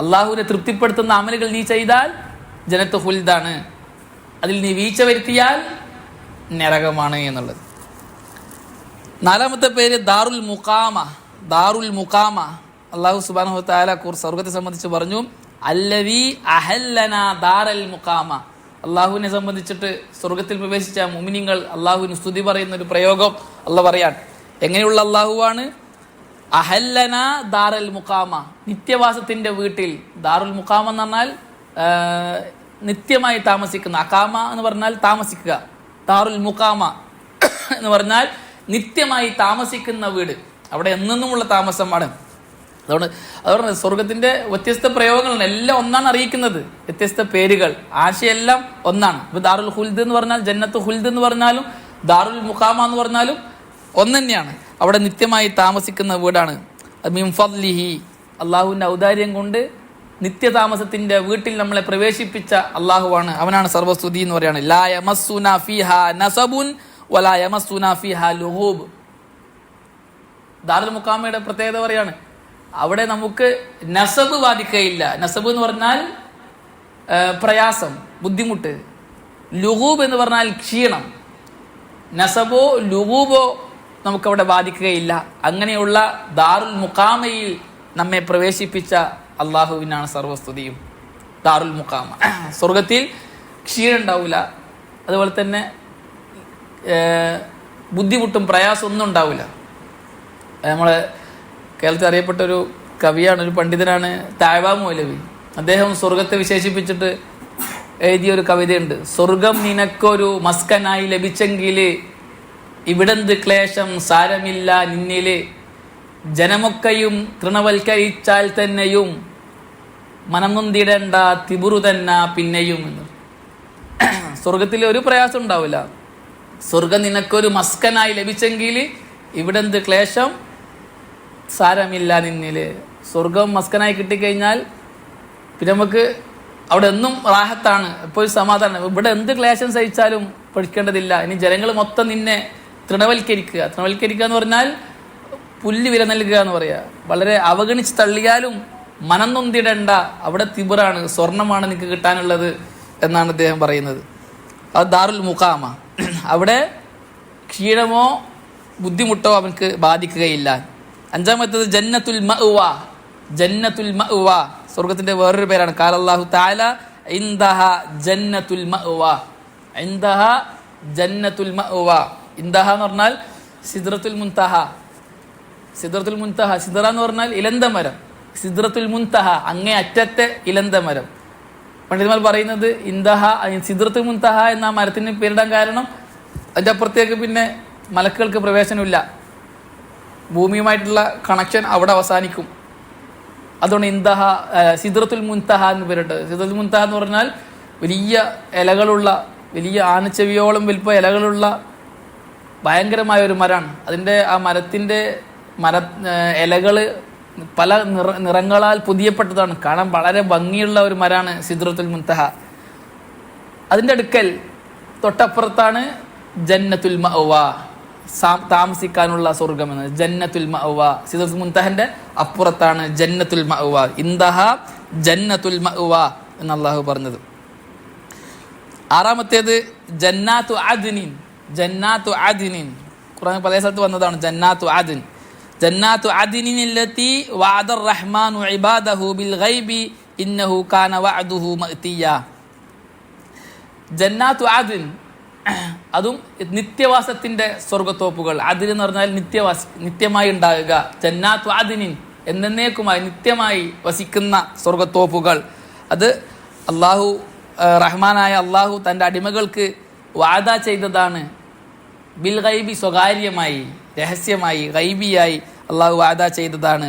അള്ളാഹുവിനെ തൃപ്തിപ്പെടുത്തുന്ന അമലുകൾ നീ ചെയ്താൽ ജന്നത്തു ഖുൽദാണ്, അതിൽ നീ വീഴ്ച വരുത്തിയാൽ നരകമാണ് എന്നുള്ളത്. 4ാമത്തെ പേര് ദാറുൽ മുഖാമ. ദാറുൽ മുഖാമ അള്ളാഹു സുബ്ഹാനഹു വ തആല സ്വർഗത്തെ സംബന്ധിച്ച് പറഞ്ഞു, അല്ലദീ അഹല്ലനാ ദാറൽ മുഖാമ. അള്ളാഹുവിനെ സംബന്ധിച്ചിട്ട് സ്വർഗത്തിൽ പ്രവേശിച്ച മുഅ്മിനീങ്ങൾ അള്ളാഹുവിന് സ്തുതി പറയുന്ന ഒരു പ്രയോഗം അള്ളാഹ് പറയാൻ. എങ്ങനെയുള്ള അള്ളാഹുവാണ്? അഹല്ലനാ ദാറൽ മുഖാമ, നിത്യവാസത്തിന്റെ വീട്ടിൽ. ദാറുൽ മുഖാമ എന്ന് പറഞ്ഞാൽ നിത്യമായി താമസിക്കുന്ന. അഖാമ എന്ന് പറഞ്ഞാൽ താമസിക്കുക. ദാറുൽ മുഖാമ എന്ന് പറഞ്ഞാൽ നിത്യമായി താമസിക്കുന്ന വീട്, അവിടെ എന്നെന്നുമുള്ള താമസമാണ്. അതുകൊണ്ട് സ്വർഗത്തിന്റെ വ്യത്യസ്ത പ്രയോഗങ്ങളാണ്, എല്ലാം ഒന്നാണ് അറിയിക്കുന്നത്, വ്യത്യസ്ത പേരുകൾ, ആശയെല്ലാം ഒന്നാണ്. ഇപ്പൊ ദാറുൽ ഖുൽദ് എന്ന് പറഞ്ഞാൽ, ജന്നത്തു ഖുൽദ് എന്ന് പറഞ്ഞാലും, ദാറുൽ മുഖാമ എന്ന് പറഞ്ഞാലും ഒന്ന് തന്നെയാണ്. അവിടെ നിത്യമായി താമസിക്കുന്ന വീടാണ്. മിൻ ഫദ്ലിഹി, അള്ളാഹുവിന്റെ ഔദാര്യം കൊണ്ട് നിത്യതാമസത്തിന്റെ വീട്ടിൽ നമ്മളെ പ്രവേശിപ്പിച്ച അള്ളാഹുവാണ്, അവനാണ് സർവസ്തുതി എന്ന് പറയാണ്. ലാ യമസ്സുനാ ഫീഹാ നസബുൻ വലാ യമസ്സുനാ ഫീഹാ ലുഹൂബ്. ദാറുൽ മുഖാമയുടെ പ്രത്യേകത പറയാണ്, അവിടെ നമുക്ക് നസബ് ബാധിക്കുകയില്ല. നസബ് എന്ന് പറഞ്ഞാൽ പ്രയാസം, ബുദ്ധിമുട്ട്. ലുഹൂബ് എന്ന് പറഞ്ഞാൽ ക്ഷീണം. നസബോ ലുഹൂബോ നമുക്കവിടെ ബാധിക്കുകയില്ല. അങ്ങനെയുള്ള ദാറുൽ മുഖാമയിൽ നമ്മെ പ്രവേശിപ്പിച്ച അള്ളാഹുവിനാണ് സർവസ്തുതിയും. ദാറുൽ മുഖാമ. സ്വർഗത്തിൽ ക്ഷീണം ഉണ്ടാവില്ല, അതുപോലെ തന്നെ ബുദ്ധിമുട്ടും പ്രയാസം ഒന്നും ഉണ്ടാവില്ല. നമ്മളെ കേരളത്തിൽ അറിയപ്പെട്ട ഒരു കവിയാണ്, ഒരു പണ്ഡിതനാണ് താഴ്വാ മൗലവി. അദ്ദേഹം സ്വർഗത്തെ വിശേഷിപ്പിച്ചിട്ട് എഴുതിയ ഒരു കവിതയുണ്ട്. സ്വർഗം നിനക്കൊരു മസ്കനായി ലഭിച്ചെങ്കിൽ ഇവിടെന്ത് ക്ലേശം സാരമില്ല നിന്നില്, ജനമൊക്കെയും തൃണവൽക്കരിച്ചാൽ തന്നെയും മനം നൊന്തിടേണ്ട തിബുറു തന്നെ പിന്നെയും എന്ന്. സ്വർഗത്തിൽ ഒരു പ്രയാസം ഉണ്ടാവില്ല. സ്വർഗം നിനക്കൊരു മസ്കനായി ലഭിച്ചെങ്കിൽ ഇവിടെന്ത് ക്ലേശം സാരമില്ല നിന്നില്. സ്വർഗം മസ്കനായി കിട്ടിക്കഴിഞ്ഞാൽ പിന്നെ നമുക്ക് അവിടെ എന്നും റാഹത്താണ്, എപ്പോഴും സമാധാനം. ഇവിടെ എന്ത് ക്ലേശം സഹിച്ചാലും പഠിക്കേണ്ടതില്ല. ഇനി ജനങ്ങൾ മൊത്തം നിന്നെ തൃണവൽക്കരിക്കുക. തൃണവൽക്കരിക്കുക എന്ന് പറഞ്ഞാൽ പുല്ല് വില നൽകുക എന്ന് പറയുക. വളരെ അവഗണിച്ച് തള്ളിയാലും മനം നൊന്തിടേണ്ട, അവിടെ തിബറാണ്, സ്വർണമാണ് നിനക്ക് കിട്ടാനുള്ളത് എന്നാണ് അദ്ദേഹം പറയുന്നത്. അത് ദാറുൽ മുഖാമ. അവിടെ ക്ഷീണമോ ബുദ്ധിമുട്ടോ അവൻക്ക് ബാധിക്കുകയില്ല. അഞ്ചാമത്തേത് ജന്നത്തുൽ മഅ്വ. ജന്നത്തുൽ മഅ്വ സ്വർഗത്തിന്റെ വേറൊരു പേരാണ്. ഖാല അല്ലാഹു തആല ഇൻദഹ ജന്നത്തുൽ മഅ്വ. ഇൻദഹ ജന്നത്തുൽ മഅ്വ. ഇൻദഹ എന്ന് പറഞ്ഞാൽ സിദ്റത്തുൽ മുൻതഹ. സിദ്റത്തുൽ മുൻതഹ, സിദ്റ എന്ന് പറഞ്ഞാൽ ഇലന്ത മരം. സിദ്റത്തുൽ മുൻതഹ അങ്ങേ അറ്റത്തെ ഇലന്ത മരം. പണ്ഡിതന്മാർ പറയുന്നത് ഇൻദഹ സിദ്റത്തുൽ മുൻതഹ എന്ന മരത്തിന് പേരിടാൻ കാരണം അതിൻ്റെ അപ്പുറത്തേക്ക് പിന്നെ മലക്കുകൾക്ക് പ്രവേശനമില്ല, ഭൂമിയുമായിട്ടുള്ള കണക്ഷൻ അവിടെ അവസാനിക്കും. അതുകൊണ്ട് ഇൻദഹ സിദ്റത്തുൽ മുൻതഹ എന്ന് പേരിട്ടത്. സിദ്റത്തുൽ മുൻതഹ എന്ന് പറഞ്ഞാൽ വലിയ ഇലകളുള്ള, വലിയ ആനച്ചെവിയോളം വലിപ്പ ഇലകളുള്ള ഭയങ്കരമായ ഒരു മരമാണ്. അതിൻ്റെ ആ മരത്തിൻ്റെ ഇലകൾ പല നിറങ്ങളാൽ പുതിയപ്പെട്ടതാണ്. കാണാൻ വളരെ ഭംഗിയുള്ള ഒരു മരമാണ് സിദ്റത്തുൽ മുൻതഹ. അതിൻ്റെ അടുക്കൽ തൊട്ടപ്പുറത്താണ് ജന്നത്തുൽ മഅ്വ, താമസിക്കാനുള്ള സ്വർഗം എന്ന്. ജന്നത്തുൽ മഅ്വ സിദ്റത്തുൽ മുൻതഹന്റെ അപ്പുറത്താണ് ജന്നത്തുൽ മഅ്വ. ഇൻദഹ ജന്നത്തുൽ മഅ്വ എന്ന് അല്ലാഹു പറഞ്ഞത്. ആറാമത്തേത് ജന്നാത്തു അദ്നിൻ. ജന്നാത്തു അദ്നിൻ ഖുർആനിൽ പല സ്ഥലത്ത് വന്നതാണ്. ജന്നാത്തു അദ്ൻ. ജന്നാത്തു അദ്നിൻ അല്ലതി വഅദർ റഹ്മാനു ഇബാദഹു ബിൽ ഗൈബി ഇന്നഹു കാന വഅദുഹു മഅതിയ. ജന്നാത്തു അദ്ൻ, അതും നിത്യവാസത്തിന്റെ സ്വർഗത്തോപ്പുകൾ. അദ്ൻ എന്ന് പറഞ്ഞാൽ നിത്യമായി ഉണ്ടാകുക. ജന്നാത്തു അദ്നിൻ എന്നേക്കുമായി നിത്യമായി വസിക്കുന്ന സ്വർഗത്തോപ്പുകൾ. അത് അള്ളാഹു റഹ്മാനായ അള്ളാഹു തൻ്റെ അടിമകൾക്ക് വാദ ചെയ്തതാണ്. ബിൽ ഗൈബി സ്വകാര്യമായി, രഹസ്യമായി, ഗൈബിയായി അള്ളാഹു വാദ ചെയ്തതാണ്.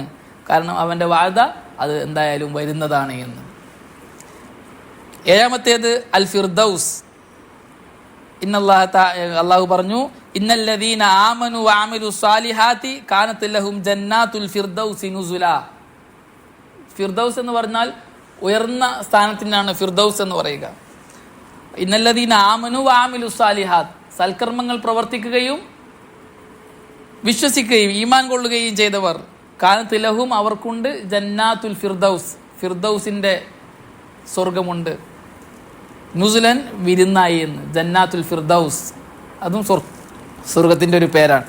കാരണം അവൻ്റെ വാദ അത് എന്തായാലും വരുന്നതാണ് എന്ന്. ഏഴാമത്തേത് അൽ ഫിർദൗസ്. അള്ളാഹു പറഞ്ഞു ഇന്നല്ലദീന ആമനു വഅമിലു സ്വാലിഹാത്തി കാനത് ലഹും ജന്നാത്തുൽ ഫിർദൗസി നുസുല. ഫിർദൗസ് എന്ന് പറഞ്ഞാൽ ഉയർന്ന സ്ഥാനത്തിനാണ് ഫിർദൗസ് എന്ന് പറയുക. ഇന്നല്ലദീന ആമനു വഅമിലു സ്വാലിഹാത്ത്, സൽക്കർമ്മങ്ങൾ പ്രവർത്തിക്കുകയും വിശ്വസിക്കുകയും ഈമാൻ കൊള്ളുകയും ചെയ്തവർ, കാനത് ലഹും അവർക്കുണ്ട് ജന്നാത്തുൽ ഫിർദൗസ്, ഫിർദൗസിന്റെ സ്വർഗമുണ്ട്. നുസുലൻ വിരുന്നായി എന്ന്. ജന്നാത്തുൽ ഫിർദൗസ് അതും സ്വർഗത്തിന്റെ ഒരു പേരാണ്.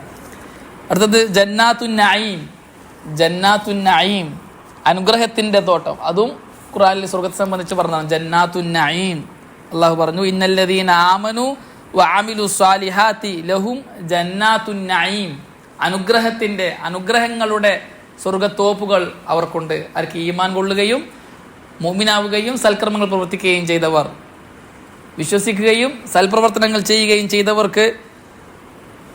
അടുത്തത് ജന്നാത്തുൻ നഈം. ജന്നാത്തുൻ നഈം അനുഗ്രഹത്തിന്റെ തോട്ടം. അതും ഖുർആനിൽ സ്വർഗത്തെ സംബന്ധിച്ച് പറഞ്ഞതാണ്. ജന്നാത്തുൻ നഈം അള്ളാഹു പറഞ്ഞു ഇന്നല്ലദീന ആമനു വഅമിലു സ്വാലിഹാത്തി ലഹും ജന്നാത്തുൻ നഈം. അനുഗ്രഹങ്ങളുടെ സ്വർഗത്തോപ്പുകൾ അവർക്കുണ്ട്. അവർക്ക് ഈമാൻ കൊള്ളുകയും മുഅ്മിനാവുകയും സൽക്കർമ്മങ്ങൾ പ്രവർത്തിക്കുകയും ചെയ്തവർ, വിശ്വസിക്കുകയും സൽപ്രവർത്തനങ്ങൾ ചെയ്യുകയും ചെയ്തവർക്ക്.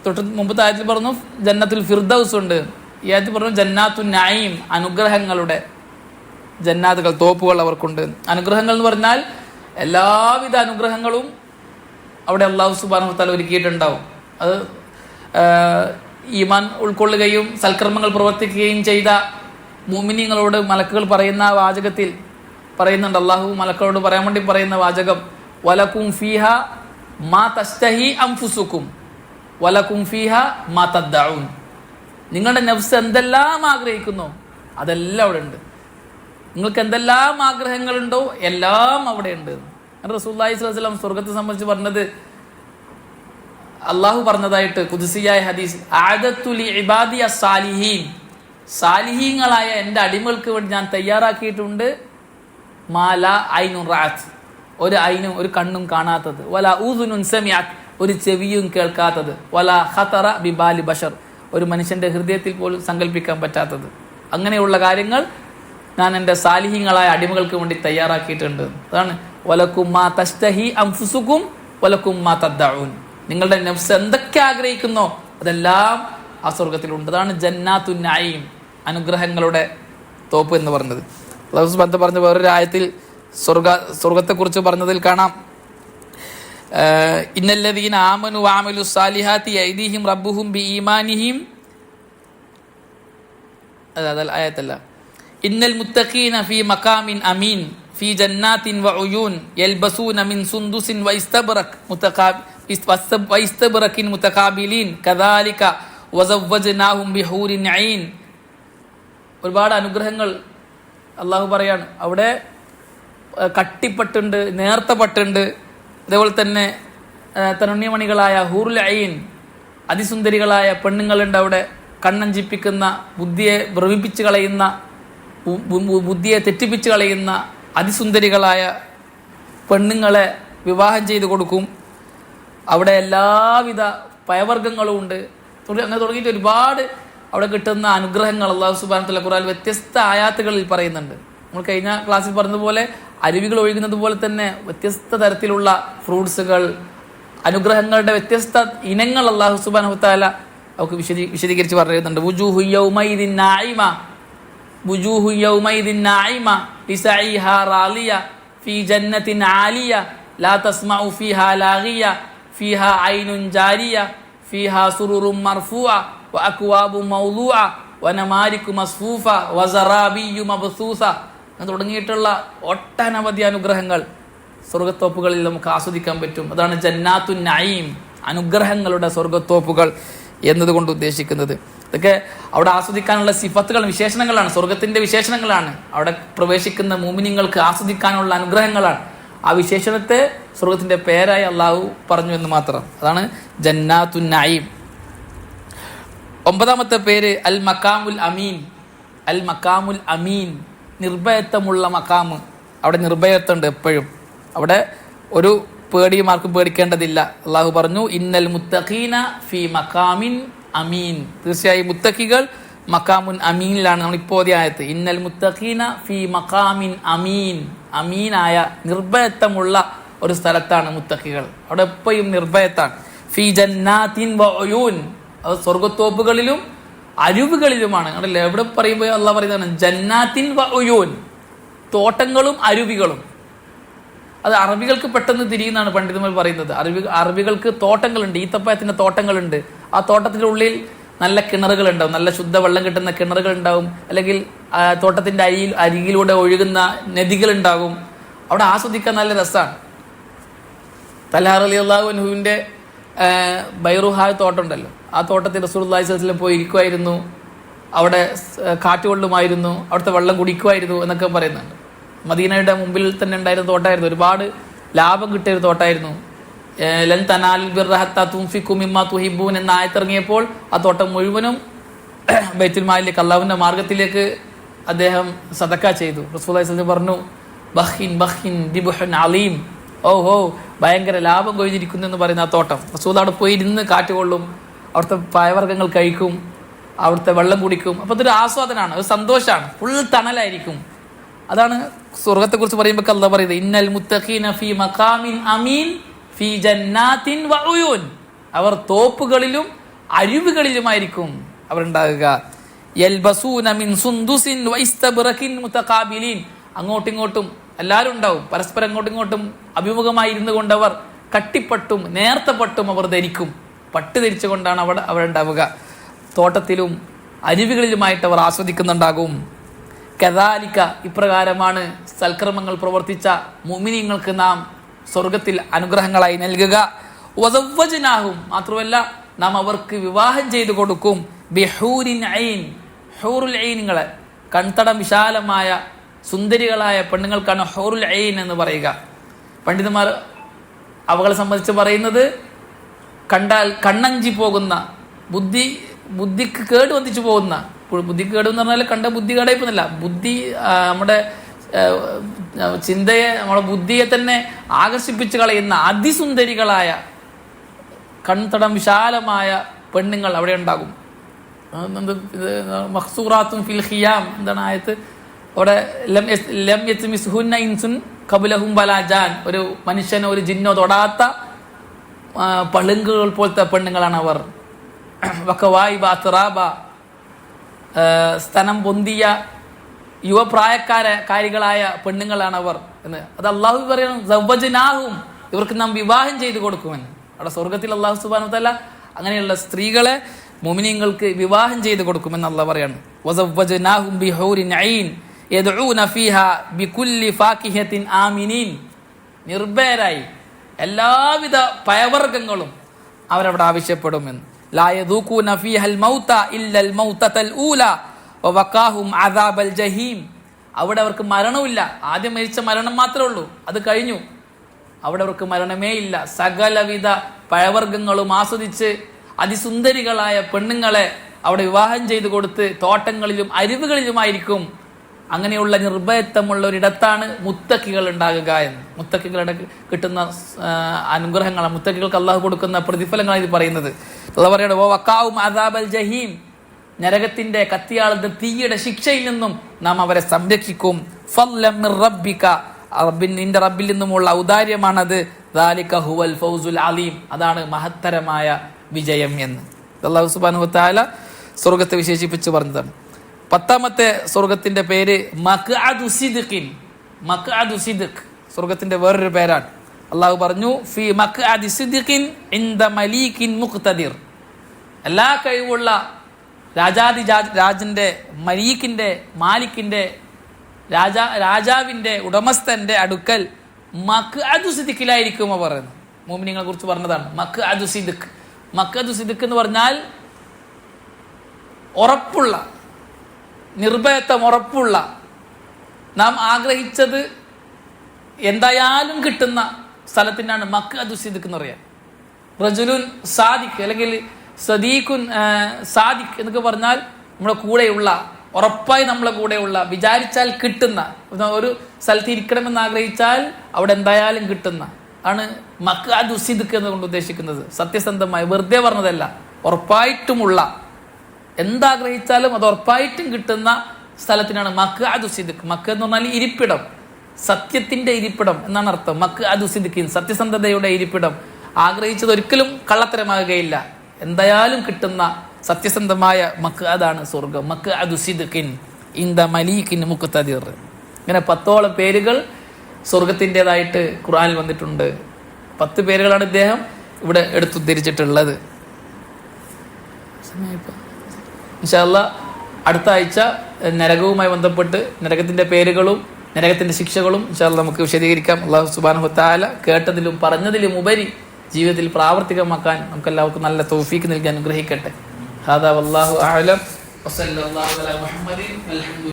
തൊട്ട് മുമ്പത്തെ ആയത്തിൽ പറഞ്ഞു ജന്നത്തുൽ ഫിർദൗസ് ഉണ്ട്. ഈ ആയത്തിൽ പറഞ്ഞു ജന്നാത്തുൻ നഈം, അനുഗ്രഹങ്ങളുടെ ജന്നാത്തുകൾ, തോപ്പുകൾ അവർക്കുണ്ട്. അനുഗ്രഹങ്ങൾ എന്ന് പറഞ്ഞാൽ എല്ലാവിധ അനുഗ്രഹങ്ങളും അവിടെ അല്ലാഹു സുബ്ഹാനഹു വ തആല ഒരുക്കിയിട്ടുണ്ടാവും. അത് ഈമാൻ ഉൾക്കൊള്ളുകയും സൽക്കർമ്മങ്ങൾ പ്രവർത്തിക്കുകയും ചെയ്ത മുഅ്മിനീങ്ങളോട് മലക്കുകൾ പറയുന്ന വാചകത്തിൽ പറയുന്നുണ്ട്. അല്ലാഹു മലക്കുകളോട് പറയാൻ വേണ്ടി പറയുന്ന വാചകം വലക്കും ഫീഹ മാ തസ്തഹി അൻഫുസുക്കും വലക്കും ഫീഹ മാ തദ്ദഊൻ. നിങ്ങളുടെ നഫ്സ് എന്തെല്ലാം ആഗ്രഹിക്കുന്നു അതെല്ലാം അവിടെ ഉണ്ട്. നിങ്ങൾക്ക് എന്തെല്ലാം ആഗ്രഹങ്ങളുണ്ടോ എല്ലാം അവിടെ ഉണ്ട്. റസൂലുള്ളാഹി സ്വല്ലല്ലാഹു അലൈഹി വസല്ലം സ്വർഗത്തെ സംബന്ധിച്ച് പറഞ്ഞത്, അള്ളാഹു പറഞ്ഞതായിട്ട് ഖുദ്സിയായ ഹദീസ്, അഅദത്തു ലി ഇബാദി അസ്സാലിഹീൻ, സാലിഹീങ്ങളായ എൻ്റെ അടിമകൾക്ക് വേണ്ടി ഞാൻ തയ്യാറാക്കിയിട്ടുണ്ട് മാല ഐനുൻ റഅത്ത്, ഒരു ഐനും ഒരു കണ്ണും കാണാത്തത്, വല ഊദുനുൻ സമിഅത്ത്, ഒരു ചെവിയും കേൾക്കാത്തത്, വല ഖതറ ബിബാലി ബഷർ, ഒരു മനുഷ്യന്റെ ഹൃദയത്തിൽ പോലും സങ്കല്പിക്കാൻ പറ്റാത്തത്. അങ്ങനെയുള്ള കാര്യങ്ങൾ ഞാൻ എൻ്റെ സാലിഹീങ്ങളായ അടിമകൾക്ക് വേണ്ടി തയ്യാറാക്കിയിട്ടുണ്ട്. അതാണ് വലക്കും മാ തസ്തഹി അൻഫുസുകും വലക്കും മാ തദ്ദഊൻ, നിങ്ങളുടെ നഫ്സ് എന്തൊക്കെ ആഗ്രഹിക്കുന്നോ അതെല്ലാം ആ സ്വർഗത്തിലുണ്ട്. അതാണ് ജന്നാത്തുൻ നഈം, അനുഗ്രഹങ്ങളുടെ തോപ്പ് എന്ന് പറഞ്ഞത്. അല്ലാഹു സുബ്ഹാനഹു പറഞ്ഞ വേറൊരു ആയത്തിൽ സ്വർഗത്തെക്കുറിച്ച് പറഞ്ഞതിൽ കാണാം, ഇന്നല്ലദീന ആമനു വഅമലു സ്സാലിഹാത്തി യഅ്ദീഹിം റബ്ബുഹും ബിഈമാനിഹിം, അതല്ല ആയത്തല്ല, ഇന്നൽ മുത്തഖീന ഫീ മഖാമിൻ അമീൻ ഫീ ജന്നാത്തിൻ വഉയൂൻ യൽബസൂന മിൻ സുന്ദുസിൻ വഇസ്തബ്റകിൻ മുതഖാബിലീൻ കദാലിക വസവ്വജ്നാഹും ബിഹൂരിൻ ഐൻ. ഒരുപാട് അനുഗ്രഹങ്ങൾ അള്ളാഹു പറയാണ്. അവിടെ കട്ടിപ്പട്ടുണ്ട്, നേർത്ത പട്ടുണ്ട്, അതേപോലെ തന്നെ തരുണ്യമണികളായ ഹൂറുൽ ഐൻ, അതിസുന്ദരികളായ പെണ്ണുങ്ങളുണ്ട് അവിടെ. കണ്ണഞ്ചിപ്പിക്കുന്ന, ബുദ്ധിയെ ഭ്രമിപ്പിച്ച് കളയുന്ന, ബുദ്ധിയെ തെറ്റിപ്പിച്ച് കളയുന്ന അതിസുന്ദരികളായ പെണ്ണുങ്ങളെ വിവാഹം ചെയ്തു കൊടുക്കും. അവിടെ എല്ലാവിധ പയവർഗ്ഗങ്ങളും ഉണ്ട്. അങ്ങനെ തുടങ്ങിയിട്ട് ഒരുപാട് അവിടെ കിട്ടുന്ന അനുഗ്രഹങ്ങൾ അല്ലാഹു സുബ്ഹാനഹു വതആല ഖുർആനിൽ വ്യത്യസ്ത ആയാത്തുകളിൽ പറയുന്നുണ്ട്. നമ്മൾ കഴിഞ്ഞ ക്ലാസ്സിൽ പറഞ്ഞതുപോലെ അരുവികൾ ഒഴുകുന്നത് പോലെ തന്നെ വ്യത്യസ്ത തരത്തിലുള്ള ഫ്രൂട്ട്സുകൾ, അനുഗ്രഹങ്ങളുടെ വ്യത്യസ്ത ഇനങ്ങൾ അല്ലാഹു സുബ്ഹാനഹു വതആല അവർക്ക് വിശദീകരിച്ച് പറയുന്നുണ്ട്. വുജൂഹു യൗമൈദിൻ നാഇമ, വുജൂഹു യൗമൈദിൻ നാഇമ ലിസഈഹാ റാളിയ ഫീ ജന്നത്തിൻ ആലിയ ലാ തസ്മഉ ഫീഹാ ലാഗിയ ഫീഹാ ഐനുൻ ജാരിയ ഫീഹാ സുറുറും മർഫൂഅ വഅക്വാബു മൗളൂഅ വനമാരികു മസ്ഫൂഫ വസറാബിയ്യു മബ്സൂസ തുടങ്ങിയിട്ടുള്ള ഒട്ടനവധി അനുഗ്രഹങ്ങൾ സ്വർഗത്തോപ്പുകളിൽ നമുക്ക് ആസ്വദിക്കാൻ പറ്റും. അതാണ് ജന്നാത്തുൻ നഈം, അനുഗ്രഹങ്ങളുടെ സ്വർഗത്തോപ്പുകൾ എന്നതുകൊണ്ട് ഉദ്ദേശിക്കുന്നത്. ഇതൊക്കെ അവിടെ ആസ്വദിക്കാനുള്ള സിഫത്തുകൾ, വിശേഷണങ്ങളാണ്, സ്വർഗത്തിന്റെ വിശേഷണങ്ങളാണ്. അവിടെ പ്രവേശിക്കുന്ന മുഅ്മിനീങ്ങൾക്ക് ആസ്വദിക്കാനുള്ള അനുഗ്രഹങ്ങളാണ്. ആ വിശേഷണത്തെ സ്വർഗത്തിന്റെ പേരായി അള്ളാഹു പറഞ്ഞു എന്ന് മാത്രം. അതാണ് ജന്നാത്തുൻ നഈം. 9ാമത്തെ പേര് അൽ മഖാമുൽ അമീൻ. അൽ മഖാമുൽ അമീൻ, നിർഭയത്വമുള്ള മഖാമ്. അവിടെ നിർഭയത്വമുണ്ട് എപ്പോഴും. അവിടെ ഒരു പേടിയും ആർക്കും പേടിക്കേണ്ടതില്ല. അള്ളാഹു പറഞ്ഞു ഇന്നൽ മുത്തഖീന ഫീ മഖാമിൻ അമീൻ, തീർച്ചയായും മുത്തഖികൾ മഖാമുൻ അമീനിലാണ്. നമ്മളിപ്പോൾ ഓതിയ ആയത്ത് ഇന്നൽ മുത്തഖീന ഫീ മഖാമിൻ അമീൻ, അമീനായ നിർഭയത്വമുള്ള ഒരു സ്ഥലത്താണ് മുത്തഖികൾ. അവിടെ എപ്പോഴും നിർഭയത്താണ്. ഫീ ജന്നാത്തിൻ വഉയൂൻ, അത് സ്വർഗത്തോപ്പുകളിലും അരുവികളിലുമാണ്. കണ്ടല്ലേ, എവിടെ പറയുമ്പോൾ അള്ളാഹ് പറയുന്നതാണ് ജന്നാത്തിൻ വഉയൂൻ, തോട്ടങ്ങളും അരുവികളും. അത് അറബികൾക്ക് പെട്ടെന്ന് തിരിയുന്നതാണ് പണ്ഡിതന്മാർ പറയുന്നത്. അറബികൾക്ക് തോട്ടങ്ങളുണ്ട്, ഈത്തപ്പഴത്തിന്റെ തോട്ടങ്ങളുണ്ട്. ആ തോട്ടത്തിന്റെ ഉള്ളിൽ നല്ല കിണറുകൾ ഉണ്ടാവും, നല്ല ശുദ്ധവെള്ളം കിട്ടുന്ന കിണറുകൾ ഉണ്ടാവും, അല്ലെങ്കിൽ തോട്ടത്തിന്റെ അരികിലൂടെ ഒഴുകുന്ന നദികൾ ഉണ്ടാകും. അവിടെ ആസ്വദിക്കാൻ നല്ല രസമാണ്. തൽഹാ റളിയല്ലാഹു അൻഹുവിന്റെ ബൈറുഹാ തോട്ടമുണ്ടല്ലോ, ആ തോട്ടത്തിൽ റസൂലുള്ളാഹി സ്വല്ലല്ലാഹു അലൈഹി വസല്ലം പോയി ഇരിക്കുമായിരുന്നു. അവിടെ കാറ്റുകൊള്ളുമായിരുന്നു, അവിടുത്തെ വെള്ളം കുടിക്കുമായിരുന്നു എന്നൊക്കെ പറയുന്നുണ്ട്. മദീനയുടെ മുമ്പിൽ തന്നെ ഉണ്ടായിരുന്ന തോട്ടമായിരുന്നു, ഒരുപാട് ലാഭം കിട്ടിയ ഒരു തോട്ടമായിരുന്നു. ലൻ തനാലുൽ ബിർറ ഹത്താ തുൻഫിഖു മിമ്മാ തുഹിബ്ബൂൻ എന്ന ആയത്തിറങ്ങിയപ്പോൾ ആ തോട്ടം മുഴുവനും ബൈത്തുൽ മാലിലേക്ക്, അള്ളാഹുവിന്റെ മാർഗത്തിലേക്ക് അദ്ദേഹം സദക്ക ചെയ്തു. റസൂലുള്ളാഹി സ്വല്ലല്ലാഹു അലൈഹി വസല്ലം പറഞ്ഞു ബഖിൻ ബഖിൻ ദിബ്ഹുൻ അലീം, ഓ ഭയങ്കര ലാഭം കൊയ്തിരിക്കുന്നു എന്ന് പറയുന്ന ആ തോട്ടം. റസൂൽ അവിടെ പോയി ഇരുന്ന് കാറ്റ് കൊള്ളും, അവിടുത്തെ പഴവർഗ്ഗങ്ങൾ കഴിക്കും, അവിടുത്തെ വെള്ളം കുടിക്കും. അപ്പോൾ അതൊരു ആസ്വാദനമാണ്, ഒരു സന്തോഷമാണ്, ഫുൾ തണലായിരിക്കും. അതാണ് സ്വർഗത്തെക്കുറിച്ച് പറയുമ്പോൾ അല്ലാഹു പറയുന്നത് ഇന്നൽ മുത്തഖീന ഫീ മഖാമിൻ അമീൻ ഫീ ജന്നാത്തിൻ വഉയൂൻ, അവർ തോപ്പുകളിലും അരുവികളിലുമായിരിക്കും അവരുണ്ടാകുക. യൽബസൂന മിൻ സുന്ദുസിൻ വഇസ്തബ്റകിൻ മുതഖാബിലീൻ, അങ്ങോട്ടും ഇങ്ങോട്ടും എല്ലാവരും ഉണ്ടാവും, പരസ്പരം അങ്ങോട്ടും ഇങ്ങോട്ടും അഭിമുഖമായി ഇരുന്നു കൊണ്ടവർ കട്ടിപ്പട്ടും നേർത്ത പട്ടും അവർ ധരിക്കും. പട്ട് ധരിച്ചുകൊണ്ടാണ് അവരുണ്ടാവുക. തോട്ടത്തിലും അരുവികളിലുമായിട്ട് അവർ ആസ്വദിക്കുന്നുണ്ടാകും. കദാലിക, ഇപ്രകാരമാണ് സൽക്കർമ്മങ്ങൾ പ്രവർത്തിച്ച മുഅ്മിനീങ്ങൾക്ക് നാം സ്വർഗത്തിൽ അനുഗ്രഹങ്ങളായി നൽകുക. വസവ്വജ്നാഹും, മാത്രമല്ല നാം അവർക്ക് വിവാഹം ചെയ്തു കൊടുക്കും. ബിഹൂരിൻ ഐൻ, ഹൂറുൽ ഐനുകളെ, കൺതടം വിശാലമായ സുന്ദരികളായ പെണ്ണുങ്ങൾക്കാണ് ഹൂറുൽ ഐൻ എന്ന് പറയുക. പണ്ഡിതന്മാർ അവകളെ സംബന്ധിച്ച് പറയുന്നത് കണ്ടാൽ കണ്ണഞ്ചി പോകുന്ന, ബുദ്ധിക്ക് കേട് വന്നിച്ചു പോകുന്ന, ബുദ്ധിക്ക് കേട് എന്ന് പറഞ്ഞാൽ കണ്ട ബുദ്ധി കേടായിപ്പോന്നില്ല, ബുദ്ധി നമ്മുടെ ചിന്തയെ, നമ്മുടെ ബുദ്ധിയെ തന്നെ ആകർഷിപ്പിച്ച് കളയുന്ന അതിസുന്ദരികളായ കൺതടം വിശാലമായ പെണ്ണുങ്ങൾ അവിടെ ഉണ്ടാകും. മഖ്സൂറാത്തുൻ ഫിൽ ഖിയാം എന്താണ് ആയത്ത്? അവിടെ ലം യത്മിസ്ഹുന്ന ഇൻസുൻ ഖബ്ലഹും വലാ ജാൻ, ഒരു മനുഷ്യനോ ഒരു ജിന്നോ തൊടാത്ത പളുങ്കുകൾ പോലത്തെ പെണ്ണുങ്ങളാണ് അവർ. വകവായിബ അത്റാബ, സ്തനം പൊന്തിയ യുവപ്രായക്കാരികളായ പെണ്ണുങ്ങളാണ് അവർ എന്ന്. അത് അള്ളാഹു പറയണം, സവ്വജ്നാഹും, ഇവർക്ക് നാം വിവാഹം ചെയ്തു കൊടുക്കുമെന്ന്. അവിടെ സ്വർഗത്തിൽ അള്ളാഹു സുബ്ഹാനഹു വ തആല അങ്ങനെയുള്ള സ്ത്രീകളെ മുഅ്മിനീങ്ങൾക്ക് വിവാഹം ചെയ്തു കൊടുക്കുമെന്ന് അള്ളാഹ് പറയാണ്. വസവ്വജ്നാഹും ബിഹൂരിൻ ഐൻ യദ്ഊന ഫീഹാ ബികുല്ലി ഫാകിഹത്തിൻ ആമിനീൻ, നിർഭയരായി എല്ലാവിധ പഴവർഗ്ഗങ്ങളും അവരവിടെ ആവശ്യപ്പെടുമെന്ന്. ലാ യദൂഖൂന ഫീഹൽ മൗത ഇല്ലൽ മൗതതൽ ഊല വവഖാഹും അദാബൽ ജഹീം, അവിടെ അവർക്ക് മരണമില്ല. ആദ്യം മരിച്ച മരണം മാത്രമേ ഉള്ളൂ, അത് കഴിഞ്ഞു. അവിടെ അവർക്ക് മരണമേ ഇല്ല. സകലവിധ പഴവർഗ്ഗങ്ങളും ആസ്വദിച്ച് അതിസുന്ദരികളായ പെണ്ണുങ്ങളെ അവിടെ വിവാഹം ചെയ്തു കൊടുത്ത് തോട്ടങ്ങളിലും അരുവികളിലുമായിരിക്കും. അങ്ങനെയുള്ള നിർഭയത്വമുള്ള ഒരിടത്താണ് മുത്തക്കികൾ ഉണ്ടാകുക എന്ന്. മുത്തക്കികളുടെ കിട്ടുന്ന അനുഗ്രഹങ്ങൾ, മുത്തക്കികൾക്ക് അള്ളാഹു കൊടുക്കുന്ന പ്രതിഫലങ്ങളാണ് ഇത് പറയുന്നത്. അള്ളാഹു പറയണ വഖാഉം അദാബൽ ജഹീം, നരകത്തിന്റെ കത്തിയാളുന്ന തീയുടെ ശിക്ഷയിൽ നിന്നും നാം അവരെ സംരക്ഷിക്കും. ഫളം മിർ റബ്ബിക, നിന്റെ റബ്ബിൽ നിന്നുമുള്ള ഔദാര്യമാണത്. ദാലിക ഹുവൽ ഫൗസുൽ അലീം, അതാണ് മഹത്തരമായ വിജയം എന്ന് അല്ലാഹു സുബ്ഹാനഹു വ തആല സ്വർഗ്ഗത്തെ വിശേഷിപ്പിച്ച് പറഞ്ഞതാണ്. 10ാമത്തെ സ്വർഗത്തിന്റെ പേര് മഖ്അദു സിദ്ഖിൻ. മഖ്അദു സിദ്ഖ് സ്വർഗത്തിന്റെ വേറൊരു പേരാണ്. അള്ളാഹു പറഞ്ഞു, ഫി മഖ്അദി സിദ്ഖിൻ ഇൻദ മലീകിൻ മുഖ്തദിർ, എല്ലാ കഴിവുള്ള രാജന്റെ മലീക്കിന്റെ മാലിക്കിന്റെ രാജാവിന്റെ ഉടമസ്ഥന്റെ അടുക്കൽ മഖ്അദു സിദ്ഖിലായിരിക്കും പറയുന്നത്. മുഅ്മിനീങ്ങളെ കുറിച്ച് പറഞ്ഞതാണ് മഖ്അദു സിദ്ഖ്. മഖ്അദു സിദ്ഖ് എന്ന് പറഞ്ഞാൽ ഉറപ്പുള്ള, നിർഭയത്വം ഉറപ്പുള്ള, നാം ആഗ്രഹിച്ചത് എന്തായാലും കിട്ടുന്ന സ്ഥലത്തിനാണ് മഖ്അദു സിദ്ഖ് എന്ന് പറയാം. റജുലുൻ സാദിഖ് അല്ലെങ്കിൽ സദീഖുൻ സാദിഖ് എന്നൊക്കെ പറഞ്ഞാൽ നമ്മുടെ കൂടെയുള്ള, ഉറപ്പായി നമ്മളെ കൂടെയുള്ള, വിചാരിച്ചാൽ കിട്ടുന്ന, ഒരു സ്ഥലത്ത് ഇരിക്കണമെന്ന് ആഗ്രഹിച്ചാൽ അവിടെ എന്തായാലും കിട്ടുന്ന ആണ് മഖ്അദു സിദ്ഖ് എന്നുകൊണ്ട് ഉദ്ദേശിക്കുന്നത്. സത്യസന്ധമായി വെറുതെ പറഞ്ഞതല്ല, ഉറപ്പായിട്ടുമുള്ള, എന്താഗ്രഹിച്ചാലും അത് ഉറപ്പായിട്ടും കിട്ടുന്ന സ്ഥലത്തിനാണ് മഖ്അദു സിദ്ഖ്. മഖ് എന്ന് പറഞ്ഞാൽ ഇരിപ്പിടം, സത്യത്തിന്റെ ഇരിപ്പിടം എന്നാണ് അർത്ഥം. മഖ്അദു സിദ്ഖിൻ, സത്യസന്ധതയുടെ ഇരിപ്പിടം. ആഗ്രഹിച്ചത് ഒരിക്കലും കള്ളത്തരമാകുകയില്ല, എന്തായാലും കിട്ടുന്ന സത്യസന്ധമായ മഖ്അദാണ് സ്വർഗം. മഖ്അദു സിദ്ഖിൻ ഇൻദ മലീകിൻ മുഖ്തദിർ. ഇങ്ങനെ 10ഓളം പേരുകൾ സ്വർഗത്തിൻ്റെതായിട്ട് ഖുർആനിൽ വന്നിട്ടുണ്ട്. 10 പേരുകളാണ് ഇദ്ദേഹം ഇവിടെ എടുത്തുദ്ധരിച്ചിട്ടുള്ളത്. ഇൻഷാ അല്ലാഹ് അടുത്ത ആഴ്ച നരകവുമായി ബന്ധപ്പെട്ട് നരകത്തിന്റെ പേരുകളും നരകത്തിന്റെ ശിക്ഷകളും ഇൻഷാ അല്ലാഹ് നമുക്ക് വിശദീകരിക്കാം. അല്ലാഹു സുബ്ഹാനഹു വ തആല കേട്ടതിലും പറഞ്ഞതിലും ഉപരി ജീവിതത്തിൽ പ്രാവർത്തികമാക്കാൻ നമുക്ക് എല്ലാവർക്കും നല്ല തൗഫീക്ക് നൽകി അനുഗ്രഹിക്കട്ടെ. ഹാദാ വല്ലാഹു അഅലം വസല്ലല്ലാഹു അലാ മുഹമ്മദിൻ.